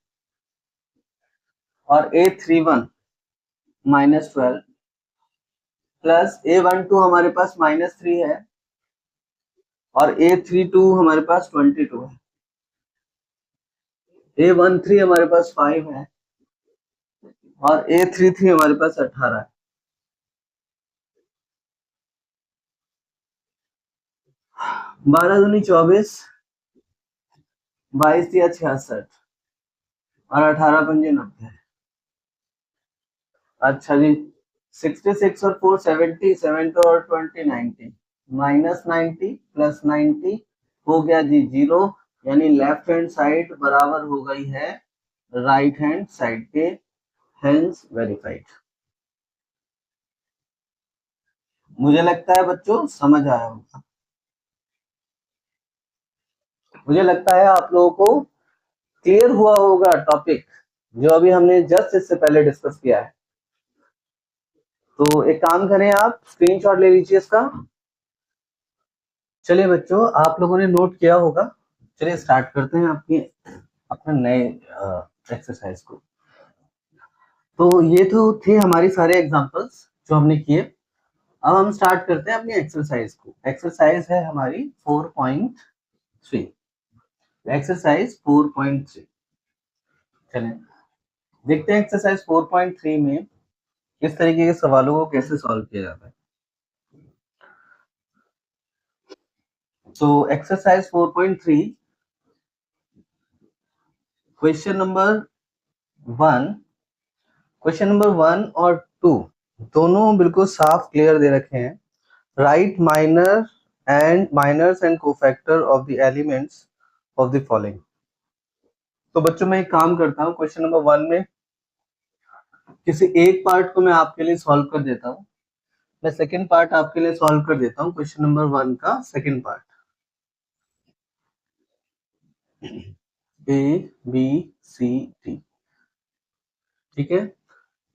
और A31 -12 प्लस A12 हमारे पास -3 है और A32 हमारे पास 22 है। A13 हमारे पास 5 है और A33 हमारे पास 18 है। 12 दूनी 24, 22 या 66 और 18 पंजे 90। अच्छा जी, 66 और 4 70, 70 और 20 90, -90 प्लस 90 हो गया जी 0, यानी लेफ्ट हैंड साइड बराबर हो गई है राइट हैंड साइड के, हेंस वेरीफाइड। मुझे लगता है बच्चों समझ आया होगा, मुझे लगता है आप लोगों को क्लियर हुआ होगा टॉपिक जो अभी हमने जस्ट इससे पहले डिस्कस किया है। तो एक काम करें, आप स्क्रीनशॉट ले लीजिए इसका। चलिए बच्चों आप लोगों ने नोट किया होगा, चलिए स्टार्ट करते हैं अपने नए एक्सरसाइज को। तो ये तो थे हमारी सारे एग्जांपल्स जो हमने किए। अब हम स्टार्ट करते हैं अपनी एक्सरसाइज को। एक्सरसाइज है हमारी 4.3, एक्सरसाइज 4.3। चलिए देखते हैं एक्सरसाइज 4.3 में किस तरीके के सवालों को कैसे सॉल्व किया जाता है। तो एक्सरसाइज 4.3 क्वेश्चन नंबर 1 और 2 दोनों बिल्कुल साफ क्लियर दे रखे हैं। Right minor and minors and cofactor of the elements of the following। तो बच्चों मैं एक काम करता हूँ, क्वेश्चन नंबर 1 में किसी एक पार्ट को मैं आपके लिए सॉल्व कर देता हूँ, मैं सेकंड पार्ट आपके लिए सॉल्व कर देता हूँ, क्वेश्चन नंबर 1 का second part. A B C D, ठीक है।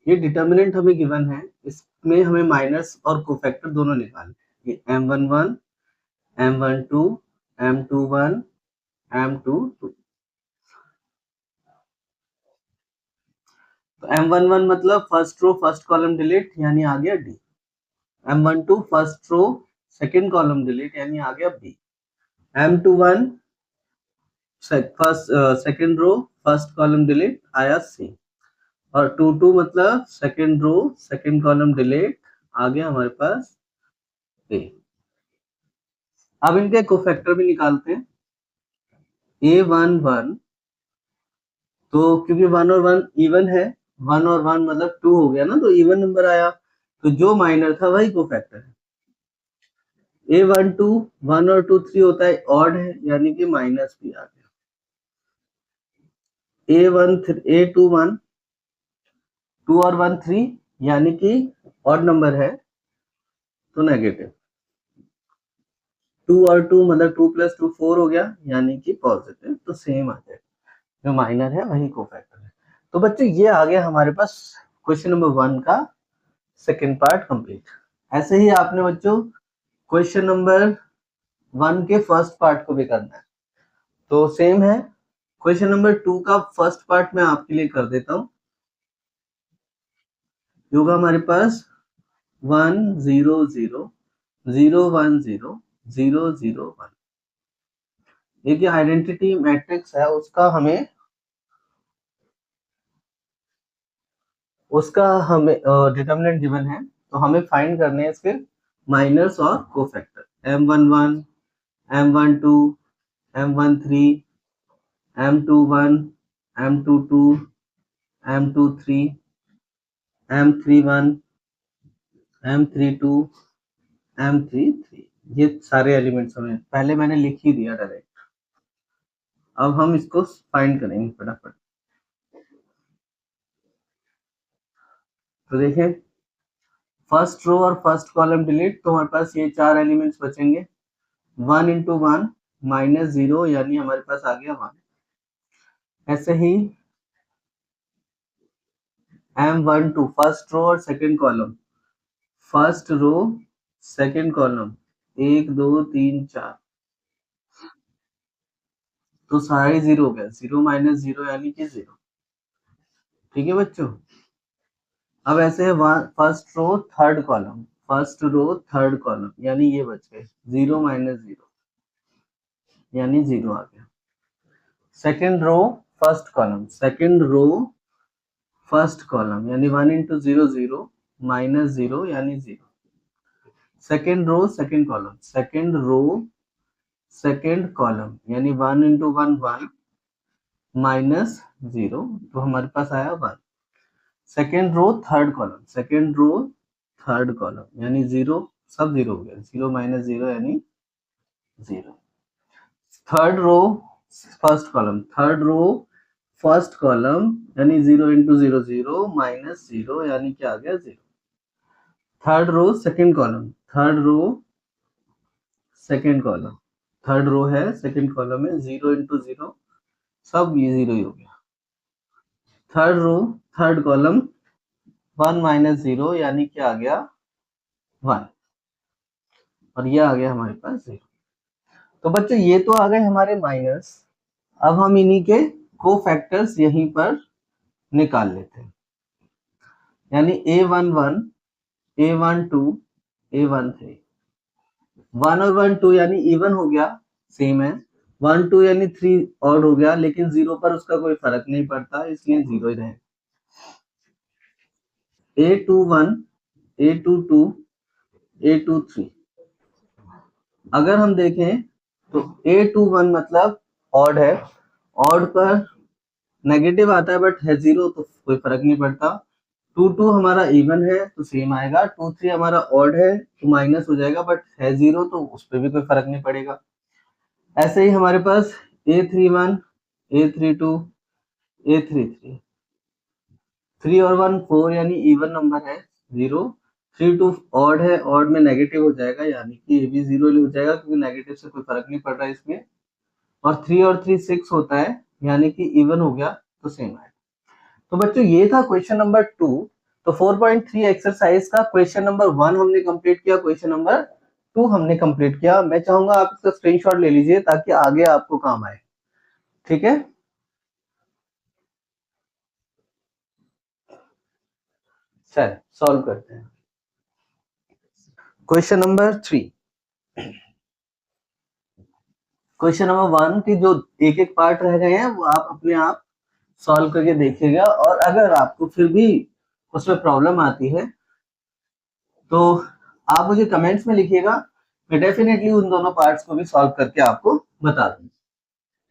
ये डिटर्मिनेंट हमें गिवन है, इसमें हमें माइनस और कोफैक्टर दोनों निकालने। ये M11, M12, M21, M22। तो M11 मतलब first row first column delete, यानी आ गया D. M12 first row second column delete, यानी आ गया B. M21 first second row first column delete, आया सी। और 22 मतलब second row second column delete, आ गया हमारे पास ए। अब इनके कोफैक्टर भी निकालते हैं। A11, तो क्योंकि 1 और 1 इवन है, 1 और 1 मतलब 2 हो गया ना, तो इवन नंबर आया, तो जो माइनर था वही कोफैक्टर है। A12 1 और 2 3 होता है, ऑड है, यानी कि माइनस भी आ गया। A21 2 और 1 3, यानी कि ऑड नंबर है, तो नेगेटिव। 2 और 2 मतलब 2 + 2 4 हो गया, यानी कि पॉजिटिव, तो सेम आ जाएगा, जो माइनर है वही कोफैक्टर है। तो बच्चों ये आ गया हमारे पास क्वेश्चन नंबर 1 का सेकंड पार्ट कंप्लीट। ऐसे ही आपने बच्चों क्वेश्चन नंबर 1 के फर्स्ट पार्ट को भी करना है, तो सेम है। क्वेश्चन नंबर 2 का फर्स्ट पार्ट मैं आपके लिए कर देता हूँ। होगा हमारे पास 1 0 0 0 1 0 0 0 1। ये जो आइडेंटिटी मैट्रिक्स है उसका हमें डिटर्मिनेंट गिवन है, तो हमें फाइंड करने हैं इसके माइनर्स और cofactor. M11 M12 M13 M21 M22 M23 M31 M32 M33, ये सारे एलिमेंट्स हमें पहले मैंने लिख ही दिया डायरेक्ट। अब हम इसको फाइंड करेंगे फटाफट। तो देखिए फर्स्ट रो और फर्स्ट कॉलम डिलीट, तो हमारे पास ये 4 एलिमेंट्स बचेंगे। 1 × 1 -0, यानी हमारे पास आ गया 1। ऐसे ही M12 फर्स्ट रो और second column, first row second column 1 2 3 4, तो सारे 0 हो गया, 0 - 0 यानी कि 0। ठीक है बच्चों। अब ऐसे है first row third column, first row third column, यानी ये बच गए 0 - 0, यानी 0 आ गया। Second row first column, second row first column, यानी 1 × 0 0 -0, यानी 0। Second row second column, second row second column, यानी 1 × 1 1 -0, तो हमारे पास आया 1। Second row third column, second row third column, यानी 0, सब 0 हो गया, 0 - 0 यानी 0। Third row first column, third row first column, यानी 0 × 0 0 -0, यानी क्या आ गया 0। Third row second column, third row second column, third row है सेकेंड कॉलम में 0 × 0, सब ये 0 ही हो गया। थर्ड रो थर्ड कॉलम 1 - 0, यानी क्या आ गया 1, और ये आ गया हमारे पास 0। तो बच्चों ये तो आ गए हमारे माइनस। अब हम इन्हीं के कोफैक्टर्स यहीं पर निकाल लेते हैं, यानी A11 A12 A13, 1 और 1 2 यानी इवन हो गया, सेम है। 1 2 यानी 3 ऑड हो गया, लेकिन 0 पर उसका कोई फर्क नहीं पड़ता, इसलिए 0 ही रहे। A21 A22 A23, अगर हम देखें तो A21 मतलब ऑड है, ऑड पर नेगेटिव आता है बट है 0, तो कोई फर्क नहीं पड़ता। 2 2 हमारा इवन है तो सेम आएगा, 2 3 हमारा ऑड है तो माइनस हो जाएगा, बट है 0 तो उस पर भी कोई फर्क नहीं पड़ेगा। ऐसे ही हमारे पास A31 A32 A33, 3 और 1 4 यानी इवन नंबर है 0, 3 2 ऑड है, ऑड में नेगेटिव हो जाएगा यानी कि ये भी 0 हो जाएगा क्योंकि नेगेटिव से कोई फर्क नहीं पड़ रहा है इसमें, और 3 और 3 6 होता है यानी कि इवन हो गया तो सेम आएगा। तो बच्चों ये था क्वेश्चन नंबर 2। तो 4.3 एक्सरसाइज का क्वेश्चन नंबर 1 हमने कंप्लीट किया, क्वेश्चन नंबर 2 हमने कंप्लीट किया। मैं चाहूंगा आप इसका स्क्रीनशॉट ले लीजिए ताकि आगे आपको काम आए, ठीक है। चल सॉल्व करते हैं क्वेश्चन नंबर 3। क्वेश्चन नंबर 1 की जो एक एक पार्ट रह गए हैं वो आप अपने आप सॉल्व करके देखिएगा, और अगर आपको फिर भी उसमें प्रॉब्लम आती है तो आप मुझे कमेंट्स में लिखिएगा, मैं डेफिनेटली उन दोनों पार्ट्स को भी सॉल्व करके आपको बता दूंगा,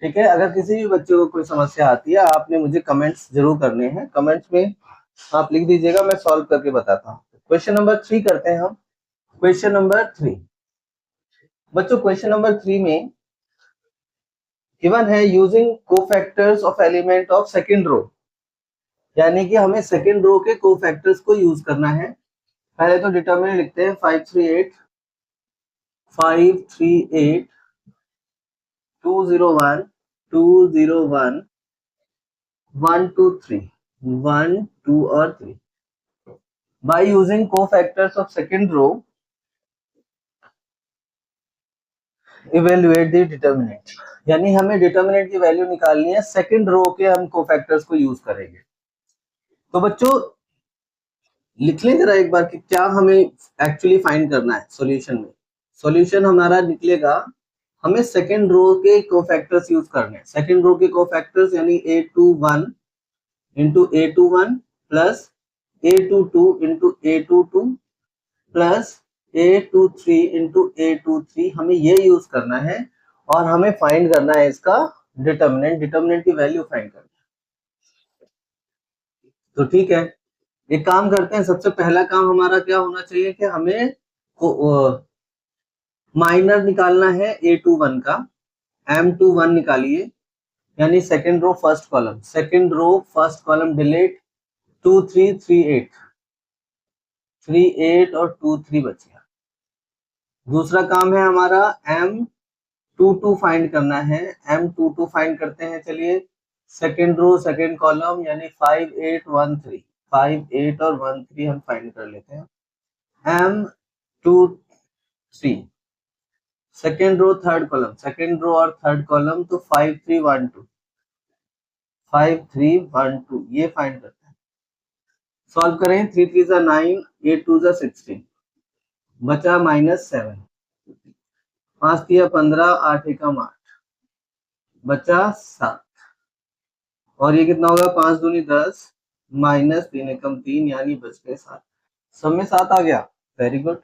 ठीक है। अगर किसी भी बच्चे को कोई समस्या आती है आपने मुझे कमेंट्स जरूर करने हैं, कमेंट्स में आप लिख दीजिएगा, मैं सॉल्व करके बताता हूँ। क्वेश्चन नंबर 3 करते हैं हम। क्वेश्चन नंबर 3 बच्चों, क्वेश्चन नंबर 3 में गिवन है using cofactors of element of second row, यानी कि हमें सेकंड रो के कोफैक्टर्स को यूज करना है। पहले तो डिटरमिनेंट लिखते हैं 538 538 201 201 1 2 3 1 2 और 3 by using cofactors of second row evaluate the determinant, यानी हमें डिटरमिनेंट की वैल्यू निकालनी है, सेकंड रो के हम कोफैक्टर्स को यूज करेंगे। तो बच्चों लिख लें जरा एक बार कि क्या हमें एक्चुअली फाइंड करना है सॉल्यूशन में। सॉल्यूशन हमारा निकलेगा, हमें सेकंड रो के कोफैक्टर्स यूज करने हैं। सेकंड रो के कोफैक्टर्स यानी A21 into A21 plus A22 into A22 plus A23 into A23, हमें ये यूज करना है और हमें फाइंड करना है इसका डिटरमिनेंट, डिटरमिनेंट की वैल्यू फाइंड करना है। तो ठीक है, एक काम करते हैं, सबसे पहला काम हमारा क्या होना चाहिए कि हमें माइनर निकालना है A21 का, M21 निकालिए, यानी second row first column, second row first column delete 2 3 3 8 3 8 और 2 3 बच गया। दूसरा काम है हमारा M22 फाइंड करना है, M22 फाइंड करते हैं, चलिए सेकंड रो सेकंड कॉलम यानी 5 8 1 3 5 8 और 1 3 हम फाइंड कर लेते हैं। M23 second row third column, second row और थर्ड कॉलम तो 5 3 1 2 5 3 1 2 ये फाइंड करते हैं। सॉल्व करें, 3 3 जा 9 8 2 जा 16 बचा -7, 5 3 15 8 1 8 बचा 7, और ये कितना होगा 5 दूनी 10 -3 1 3 यानी बच गए 7, सब में 7 आ गया, वेरी गुड।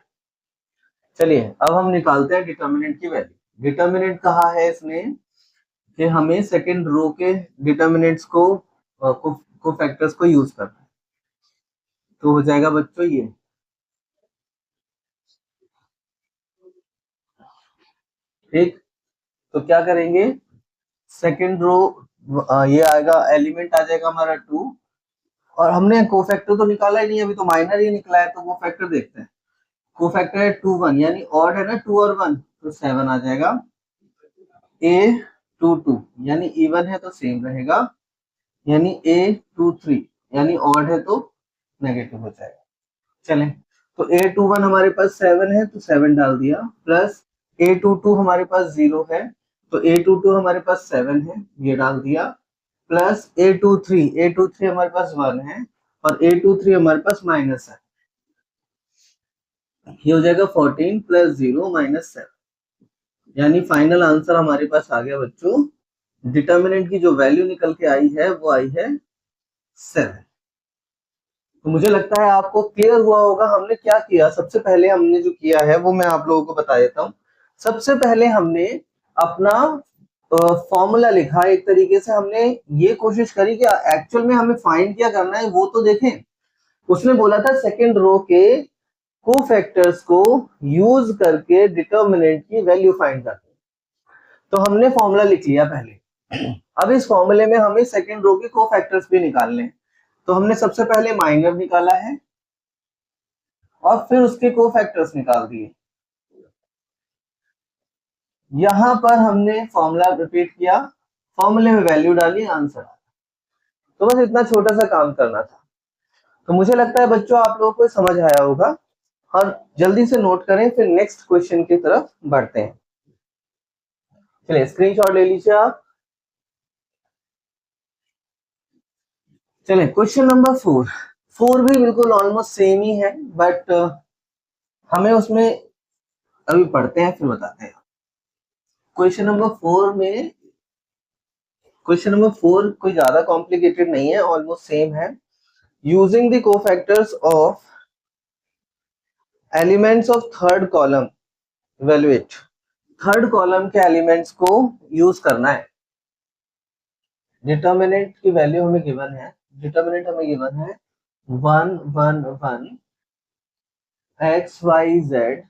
चलिए अब हम निकालते हैं डिटरमिनेंट की वैल्यू। डिटरमिनेंट कहा है इसने कि हमें सेकंड रो के डिटरमिनेंट्स को फैक्टर्स को यूज करना है, तो हो जाएगा बच्चों ये, ठीक। तो क्या करेंगे, सेकंड रो ये आएगा, एलिमेंट आ जाएगा हमारा 2, और हमने कोफैक्टर तो निकाला ही नहीं, अभी तो माइनर ही निकला है, तो वो फैक्टर देखते हैं। कोफैक्टर है 2 1 यानी ऑड है ना 2 और 1 तो 7 आ जाएगा। A22 यानी इवन है तो सेम रहेगा, यानी A23 यानी ऑड है तो नेगेटिव हो जाएगा। चलें, तो A21 हमारे पास 7 है तो 7 डाल दिया, प्लस A22 हमारे पास 0 है तो A22 हमारे पास 7 है ये डाल दिया, प्लस A23 हमारे पास 1 है और A23 हमारे पास माइनस है, ये हो जाएगा 14 प्लस 0 -7, यानी फाइनल आंसर हमारे पास आ गया बच्चों, डिटरमिनेंट की जो वैल्यू निकल के आई है वो आई है 7। तो मुझे लगता है आपको क्लियर हुआ होगा हमने क्या किया। सबसे पहले हमने जो किया है वो मैं आप लोगों को बता देता हूँ। सबसे पहले हमने अपना फॉर्मूला लिखा, एक तरीके से हमने ये कोशिश करी कि एक्चुअल में हमें फाइंड क्या करना है वो तो देखें। उसने बोला था सेकेंड रो के कोफैक्टर्स को यूज करके डिटर्मिनेंट की वैल्यू फाइंड करते हैं। तो हमने फॉर्मूला लिख लिया पहले। अब इस फॉर्मूले में हमें सेकेंड रो के कोफैक्टर्स भी निकालने हैं। तो हमने सबसे पहले माइनर निकाला है और फिर उसके कोफैक्टर्स निकाल दिए। यहां पर हमने फॉर्मूला रिपीट किया, फॉर्मूले में वैल्यू डाली, आंसर आया। तो बस इतना छोटा सा काम करना था। तो मुझे लगता है बच्चों आप लोगों को समझ आया होगा, और जल्दी से नोट करें, फिर नेक्स्ट क्वेश्चन की तरफ बढ़ते हैं। चलिए स्क्रीनशॉट ले लीजिए आप। चलिए क्वेश्चन नंबर 4 भी बिल्कुल ऑलमोस्ट सेम ही है, बट हमें उसमें अभी पढ़ते हैं फिर बताते हैं। क्वेश्चन नंबर 4 कोई ज्यादा कॉम्प्लिकेटेड नहीं है, ऑलमोस्ट सेम है। Using the cofactors of elements of third column evaluate. Third column के एलिमेंट्स को यूज करना है। डिटर्मिनेंट की वैल्यू हमें गिवन है, डिटर्मिनेंट हमें गिवन है 1 1 1 x y z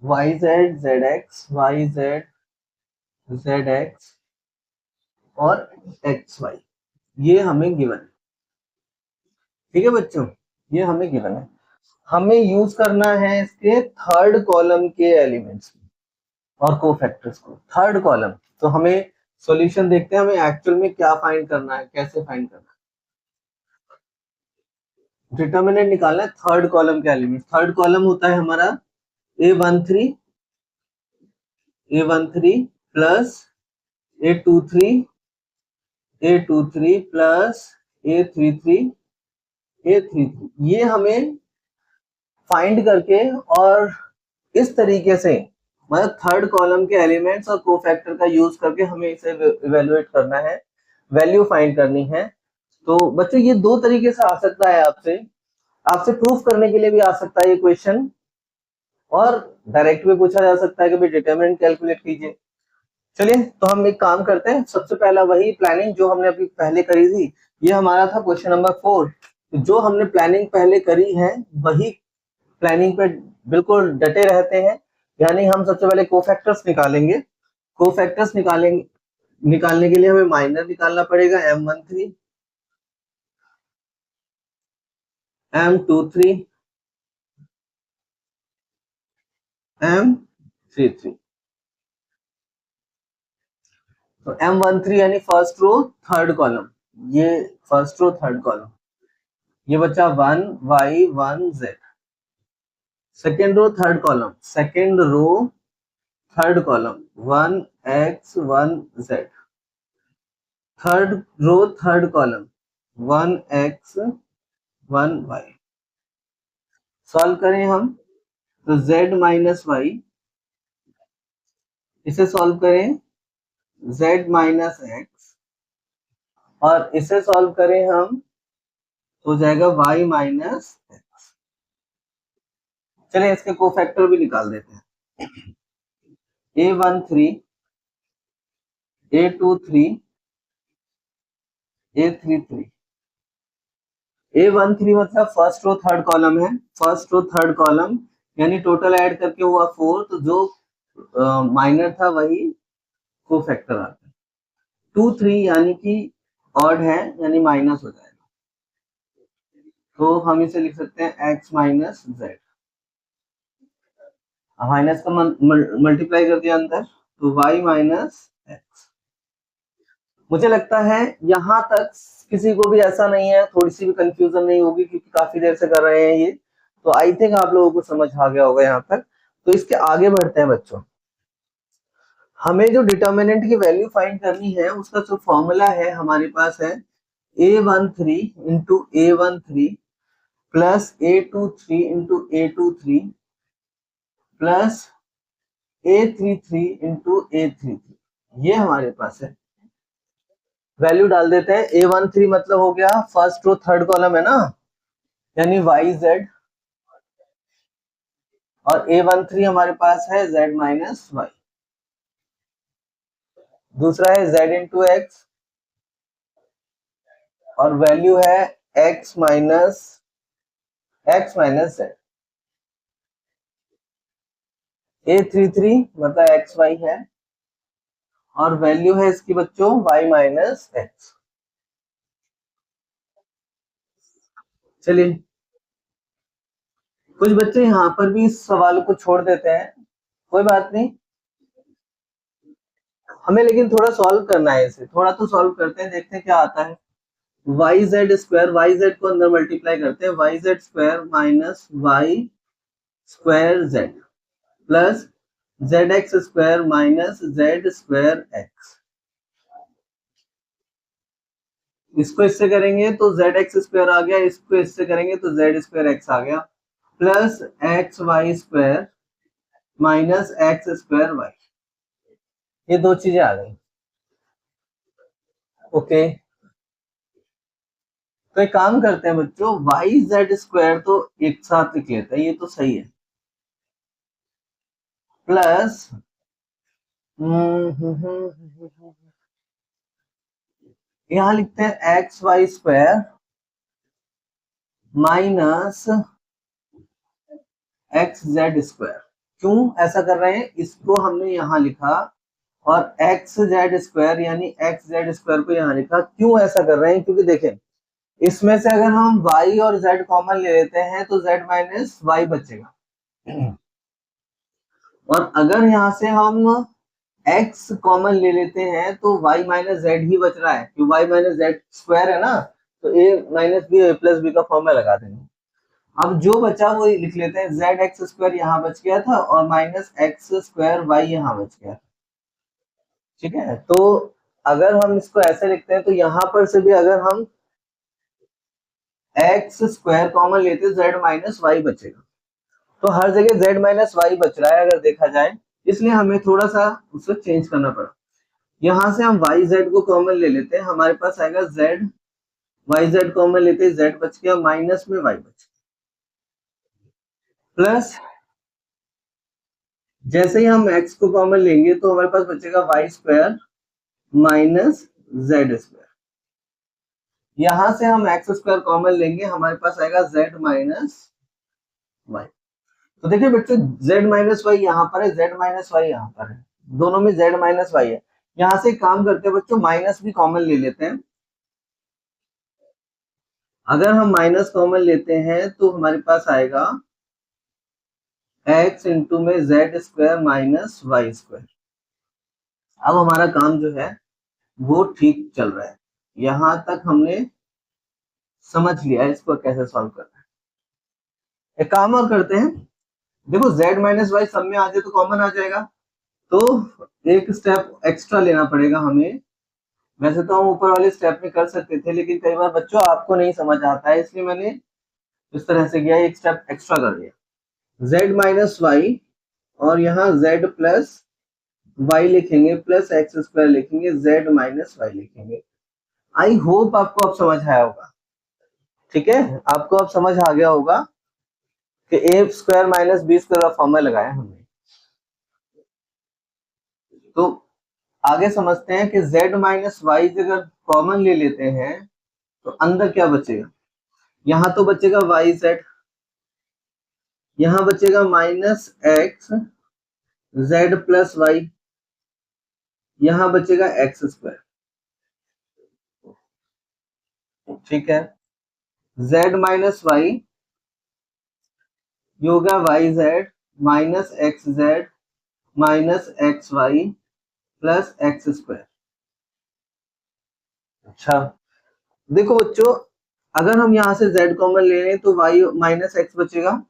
y z z x y z z x और x y, ये हमें गिवन है। ठीक है बच्चों, ये हमें गिवन है। हमें यूज करना है इसके थर्ड कॉलम के एलिमेंट्स और कोफैक्टर्स को। थर्ड कॉलम, तो हमें सॉल्यूशन देखते हैं, हमें एक्चुअल में क्या फाइंड करना है, कैसे फाइंड करना है। डिटर्मिनेंट निकालना है थर्ड कॉलम के एलिमेंट। थर्ड कॉलम होता है हमारा A13 plus A23 plus A33, ये हमें फाइंड करके और इस तरीके से, मतलब थर्ड कॉलम के एलिमेंट्स और कोफैक्टर का यूज करके हमें इसे इवेलुएट करना है, वैल्यू फाइंड करनी है। तो बच्चों ये दो तरीके से आ सकता है, आपसे आपसे प्रूफ करने के लिए भी आ सकता है ये क्वेश्चन, और डायरेक्ट भी पूछा जा सकता है कि भाई डिटरमिनेंट कैलकुलेट कीजिए। चलिए तो हम एक काम करते हैं, सबसे पहला वही प्लानिंग जो हमने अभी पहले करी थी, ये हमारा था क्वेश्चन नंबर 4। जो हमने प्लानिंग पहले करी है वही प्लानिंग पे बिल्कुल डटे रहते हैं। यानी हम सबसे पहले कोफैक्टर्स निकालेंगे। कोफैक्टर्स निकालने के लिए हमें माइनर निकालना पड़ेगा M13 M23 M33। तो M13 यानी फर्स्ट रो थर्ड कॉलम, ये फर्स्ट रो थर्ड कॉलम, ये बच्चा 1y1z। Second row third column, second row third column 1x1z। Third row third column 1x1y। Solve करें हम तो z माइनस वाई, इसे solve करें z माइनस एक्स, और इसे सॉल्व करें हम तो जाएगा y माइनस एक्स। चलिए इसके कोफैक्टर भी निकाल देते हैं। A13 A23 A33। A13 मतलब फर्स्ट रो थर्ड कॉलम है, फर्स्ट रो थर्ड कॉलम यानी टोटल ऐड करके हुआ 4, तो जो माइनर था वही कोफैक्टर आता है। 2 3 यानी कि ऑड है, यानी माइनस हो जाएगा, तो हम इसे लिख सकते हैं x माइनस जेड। माइनस का मल्टीप्लाई कर दिया अंदर, तो y माइनस एक्स। मुझे लगता है यहाँ तक किसी को भी ऐसा नहीं है, थोड़ी सी भी कंफ्यूजन नहीं होगी, क्योंकि काफी देर से कर रहे हैं ये, तो आई थिंक आप लोगों को समझ आ गया होगा यहाँ तक। तो इसके आगे बढ़ते हैं बच्चों। हमें जो डिटर्मिनेंट की वैल्यू फाइंड करनी है उसका जो फॉर्मूला है हमारे पास है A13 into A13 plus A23 into A23 plus A33 into A33, ये हमारे पास है। वैल्यू डाल देते हैं। A13 मतलब हो गया फर्स्ट रो थर्ड कॉलम है ना, यानी YZ, और A13 हमारे पास है Z माइनस वाई। दूसरा है Z इंटू एक्स, और वैल्यू है x माइनस z। A33 मतलब एक्स वाई है और वैल्यू है इसकी बच्चों y माइनस एक्स। चलिए कुछ बच्चे यहाँ पर भी इस सवाल को छोड़ देते हैं, कोई बात नहीं, हमें लेकिन थोड़ा सॉल्व करना है इसे, थोड़ा तो सॉल्व करते हैं, देखते हैं क्या आता है। Y z square, y z को अंदर मल्टीप्लाई करते हैं, y z square minus y square z plus z x square minus z square x. इसको इससे करेंगे तो जेड एक्स स्क्वायर आ गया, इसको इससे करेंगे तो जेड स्क्वायर एक्स आ गया, plus x y square minus x square y, ये दो चीजें आ गई। ओके तो एक काम करते हैं बच्चों, वाई जेड स्क्वायर तो एक साथ लिख लेते हैं, ये तो सही है, प्लस यहां लिखते हैं x y square minus x z square. क्यों ऐसा कर रहे हैं, इसको हमने यहां लिखा और एक्स जेड स्क्वायर यानी एक्स जेड स्क्वायर को यहां लिखा। क्यों ऐसा कर रहे हैं, क्योंकि देखें इसमें से अगर हम y और z कॉमन ले लेते हैं तो z माइनस वाई बचेगा, और अगर यहां से हम x कॉमन ले लेते हैं तो y माइनस जेड ही बच रहा है, क्योंकि y माइनस जेड स्क्वायर है ना, तो a minus b a plus b का फॉर्मूला लगा देंगे। अब जो बचा वो लिख लेते हैं, जेड एक्स स्क्वायर यहाँ बच गया था और माइनस एक्स स्क्वायर वाई यहाँ बच गया, ठीक है। तो अगर हम इसको ऐसे लिखते हैं तो यहाँ पर से भी अगर हम एक्स स्क्वायर कॉमन लेते हैं जेड माइनस वाई बचेगा, तो हर जगह जेड माइनस वाई बच रहा है अगर देखा जाए, इसलिए हमें थोड़ा सा उसको चेंज करना पड़ा। यहाँ से हम वाई जेड को कॉमन ले लेते हैं, हमारे पास आएगा जेड, वाई जेड कॉमन लेते हैं जेड बच गया माइनस में वाई बच गया, प्लस जैसे ही हम x को कॉमन लेंगे तो हमारे पास बचेगा y square minus z square. यहां से हम एक्स स्क्वायर कॉमन लेंगे, हमारे पास आएगा z माइनस वाई। तो देखिए बच्चों z माइनस वाई यहाँ पर है, z माइनस वाई यहाँ पर है, दोनों में z माइनस वाई है। यहां से काम करते हैं बच्चों, माइनस भी कॉमन ले लेते हैं। अगर हम माइनस कॉमन लेते हैं तो हमारे पास आएगा x इंटू में z square minus y square. अब हमारा काम जो है वो ठीक चल रहा है, यहां तक हमने समझ लिया इसको कैसे सॉल्व करना है। एक काम और करते हैं, देखो z माइनस वाई सब में आ जाए तो कॉमन आ जाएगा, तो एक स्टेप एक्स्ट्रा लेना पड़ेगा हमें। वैसे तो हम ऊपर वाले स्टेप में कर सकते थे, लेकिन कई बार बच्चों आपको नहीं समझ आता है, इसलिए मैंने इस तरह से किया, एक स्टेप एक्स्ट्रा कर दिया। z माइनस वाई और यहाँ z प्लस वाई लिखेंगे प्लस एक्स स्क्वायर लिखेंगे, z माइनस वाई लिखेंगे। आई होप आपको अब समझ आया होगा, ठीक है, आपको अब समझ आ गया होगा कि ए स्क्वायर माइनस बी स्क्वायर का फॉर्मूला लगाया हमने। तो आगे समझते हैं कि z माइनस वाई अगर कॉमन ले लेते हैं तो अंदर क्या बचेगा, यहां तो बचेगा वाई जेड, यहां बचेगा minus x z plus y, यहां बचेगा एक्स स्क्वायर, ठीक है। z माइनस वाई ये होगा y z minus x z minus x y plus x square. अच्छा देखो बच्चों, अगर हम यहां से z कॉमन ले लें तो y माइनस एक्स बचेगा,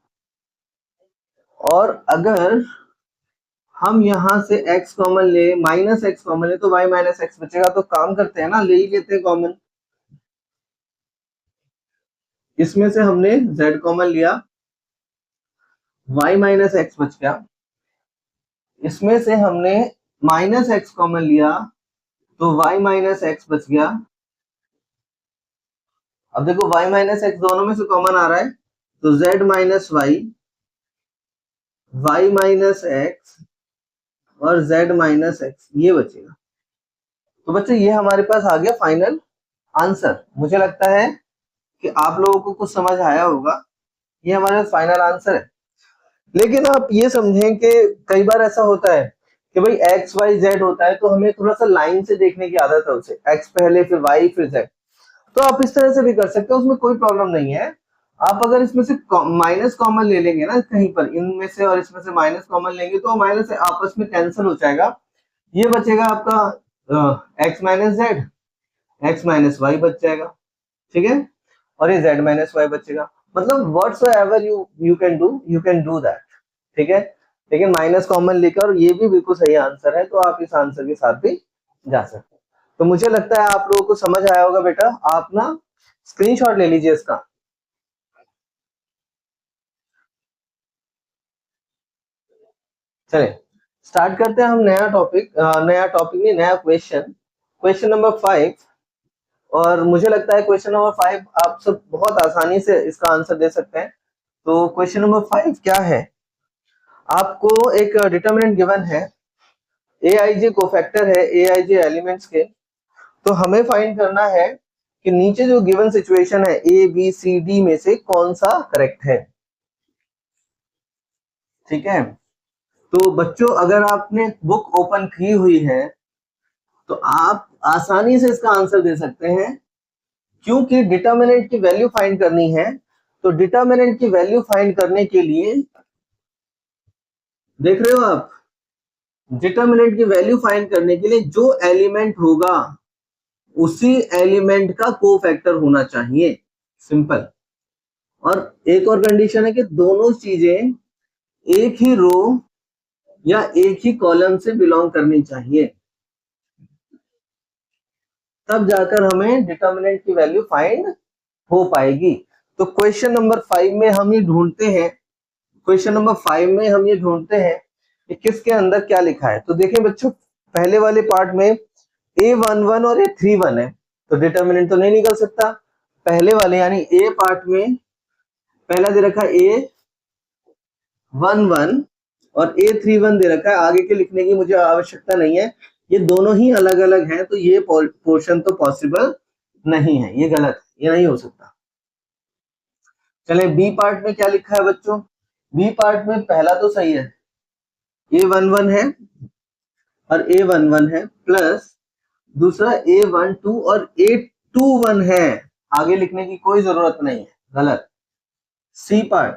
और अगर हम यहां से x कॉमन ले माइनस एक्स कॉमन ले तो y माइनस एक्स बचेगा। तो काम करते हैं ना, ले ही लेते हैं कॉमन, इसमें से हमने z कॉमन लिया, y माइनस एक्स बच गया, इसमें से हमने माइनस एक्स कॉमन लिया तो y माइनस एक्स बच गया। अब देखो y माइनस एक्स दोनों में से कॉमन आ रहा है, तो z minus y, y minus x और z माइनस एक्स ये बचेगा। तो बच्चे ये हमारे पास आ गया फाइनल आंसर। मुझे लगता है कि आप लोगों को कुछ समझ आया होगा, ये हमारा फाइनल आंसर है। लेकिन आप ये समझें कि कई बार ऐसा होता है कि भाई एक्स वाई जेड होता है, तो हमें थोड़ा सा लाइन से देखने की आदत है, उसे एक्स पहले फिर वाई फिर जेड। तो आप इस तरह से भी कर सकते हो, उसमें कोई प्रॉब्लम नहीं है। आप अगर इसमें से माइनस कॉमन ले लेंगे ना कहीं पर, इनमें से और इसमें से माइनस कॉमन लेंगे तो माइनस आपस में कैंसिल हो जाएगा। ये बचेगा आपका x minus z, x minus y बच जाएगा, ठीक है, और ये z माइनस वाई बचेगा। मतलब whatsoever you can do that, ठीक है। लेकिन माइनस कॉमन लेकर ये भी बिल्कुल सही आंसर है, तो आप इस आंसर के साथ भी जा सकते हैं। तो मुझे लगता है आप लोगों को समझ आया होगा बेटा। आप ना स्क्रीनशॉट ले लीजिए इसका। चलिए स्टार्ट करते हैं हम नया टॉपिक, नहीं, नया क्वेश्चन, क्वेश्चन नंबर 5। और मुझे लगता है क्वेश्चन नंबर 5 आप सब बहुत आसानी से इसका आंसर दे सकते हैं। तो क्वेश्चन नंबर 5 क्या है, आपको एक डिटरमिनेंट गिवन है, ए आई जे कोफैक्टर है ए आई जे एलिमेंट्स के। तो हमें फाइंड करना है कि नीचे जो गिवन सिचुएशन है ए बी सी डी में से कौन सा करेक्ट है, ठीक है। तो बच्चों अगर आपने बुक ओपन की हुई है तो आप आसानी से इसका आंसर दे सकते हैं, क्योंकि डिटरमिनेंट की वैल्यू फाइंड करनी है। तो डिटरमिनेंट की वैल्यू फाइंड करने के लिए, देख रहे हो आप, डिटरमिनेंट की वैल्यू फाइंड करने के लिए जो एलिमेंट होगा उसी एलिमेंट का कोफैक्टर होना चाहिए, सिंपल। और एक और कंडीशन है कि दोनों चीजें एक ही रो या एक ही कॉलम से बिलोंग करनी चाहिए, तब जाकर हमें डिटरमिनेंट की वैल्यू फाइंड हो पाएगी। तो क्वेश्चन नंबर 5 में हम ये ढूंढते हैं, क्वेश्चन नंबर 5 में हम ये ढूंढते हैं कि किसके अंदर क्या लिखा है। तो देखें बच्चों, पहले वाले पार्ट में A11 और A31 है, तो डिटरमिनेंट तो नहीं निकल सकता। पहले वाले यानी ए पार्ट में पहला दे रखा A11 और A31 दे रखा है, आगे के लिखने की मुझे आवश्यकता नहीं है, ये दोनों ही अलग अलग हैं, तो ये पोर्शन तो पॉसिबल नहीं है, ये गलत है, ये नहीं हो सकता। चले बी पार्ट में क्या लिखा है बच्चों, बी पार्ट में पहला तो सही है, A11 है और A11 है, प्लस दूसरा A12 और A21 है, आगे लिखने की कोई जरूरत नहीं है, गलत। सी पार्ट,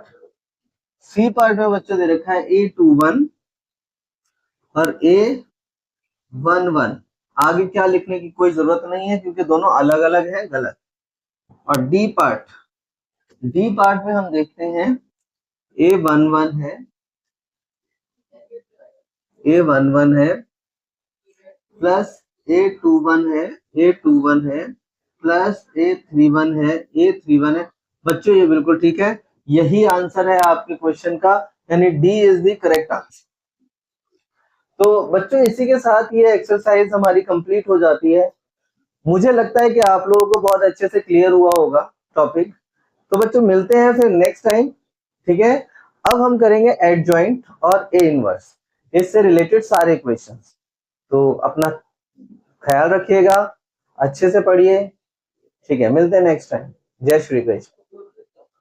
सी पार्ट में बच्चों दे रखा है A21 और A11, आगे क्या लिखने की कोई जरूरत नहीं है क्योंकि दोनों अलग अलग हैं, गलत। और डी पार्ट, डी पार्ट में हम देखते हैं A11 है, A11 है, प्लस A21 है, A21 है, प्लस A31 है, A31 है। बच्चों ये बिल्कुल ठीक है, यही आंसर है आपके क्वेश्चन का, यानी D is the correct answer. तो बच्चों इसी के साथ ये एक्सरसाइज हमारी कंप्लीट हो जाती है। मुझे लगता है कि आप लोगों को बहुत अच्छे से क्लियर हुआ होगा टॉपिक। तो बच्चों मिलते हैं फिर नेक्स्ट टाइम, ठीक है। अब हम करेंगे एडजॉइंट और ए इनवर्स, इससे रिलेटेड सारे क्वेश्चंस। तो अपना ख्याल रखिएगा, अच्छे से पढ़िए, ठीक है। मिलते हैं नेक्स्ट टाइम। जय श्री कृष्ण।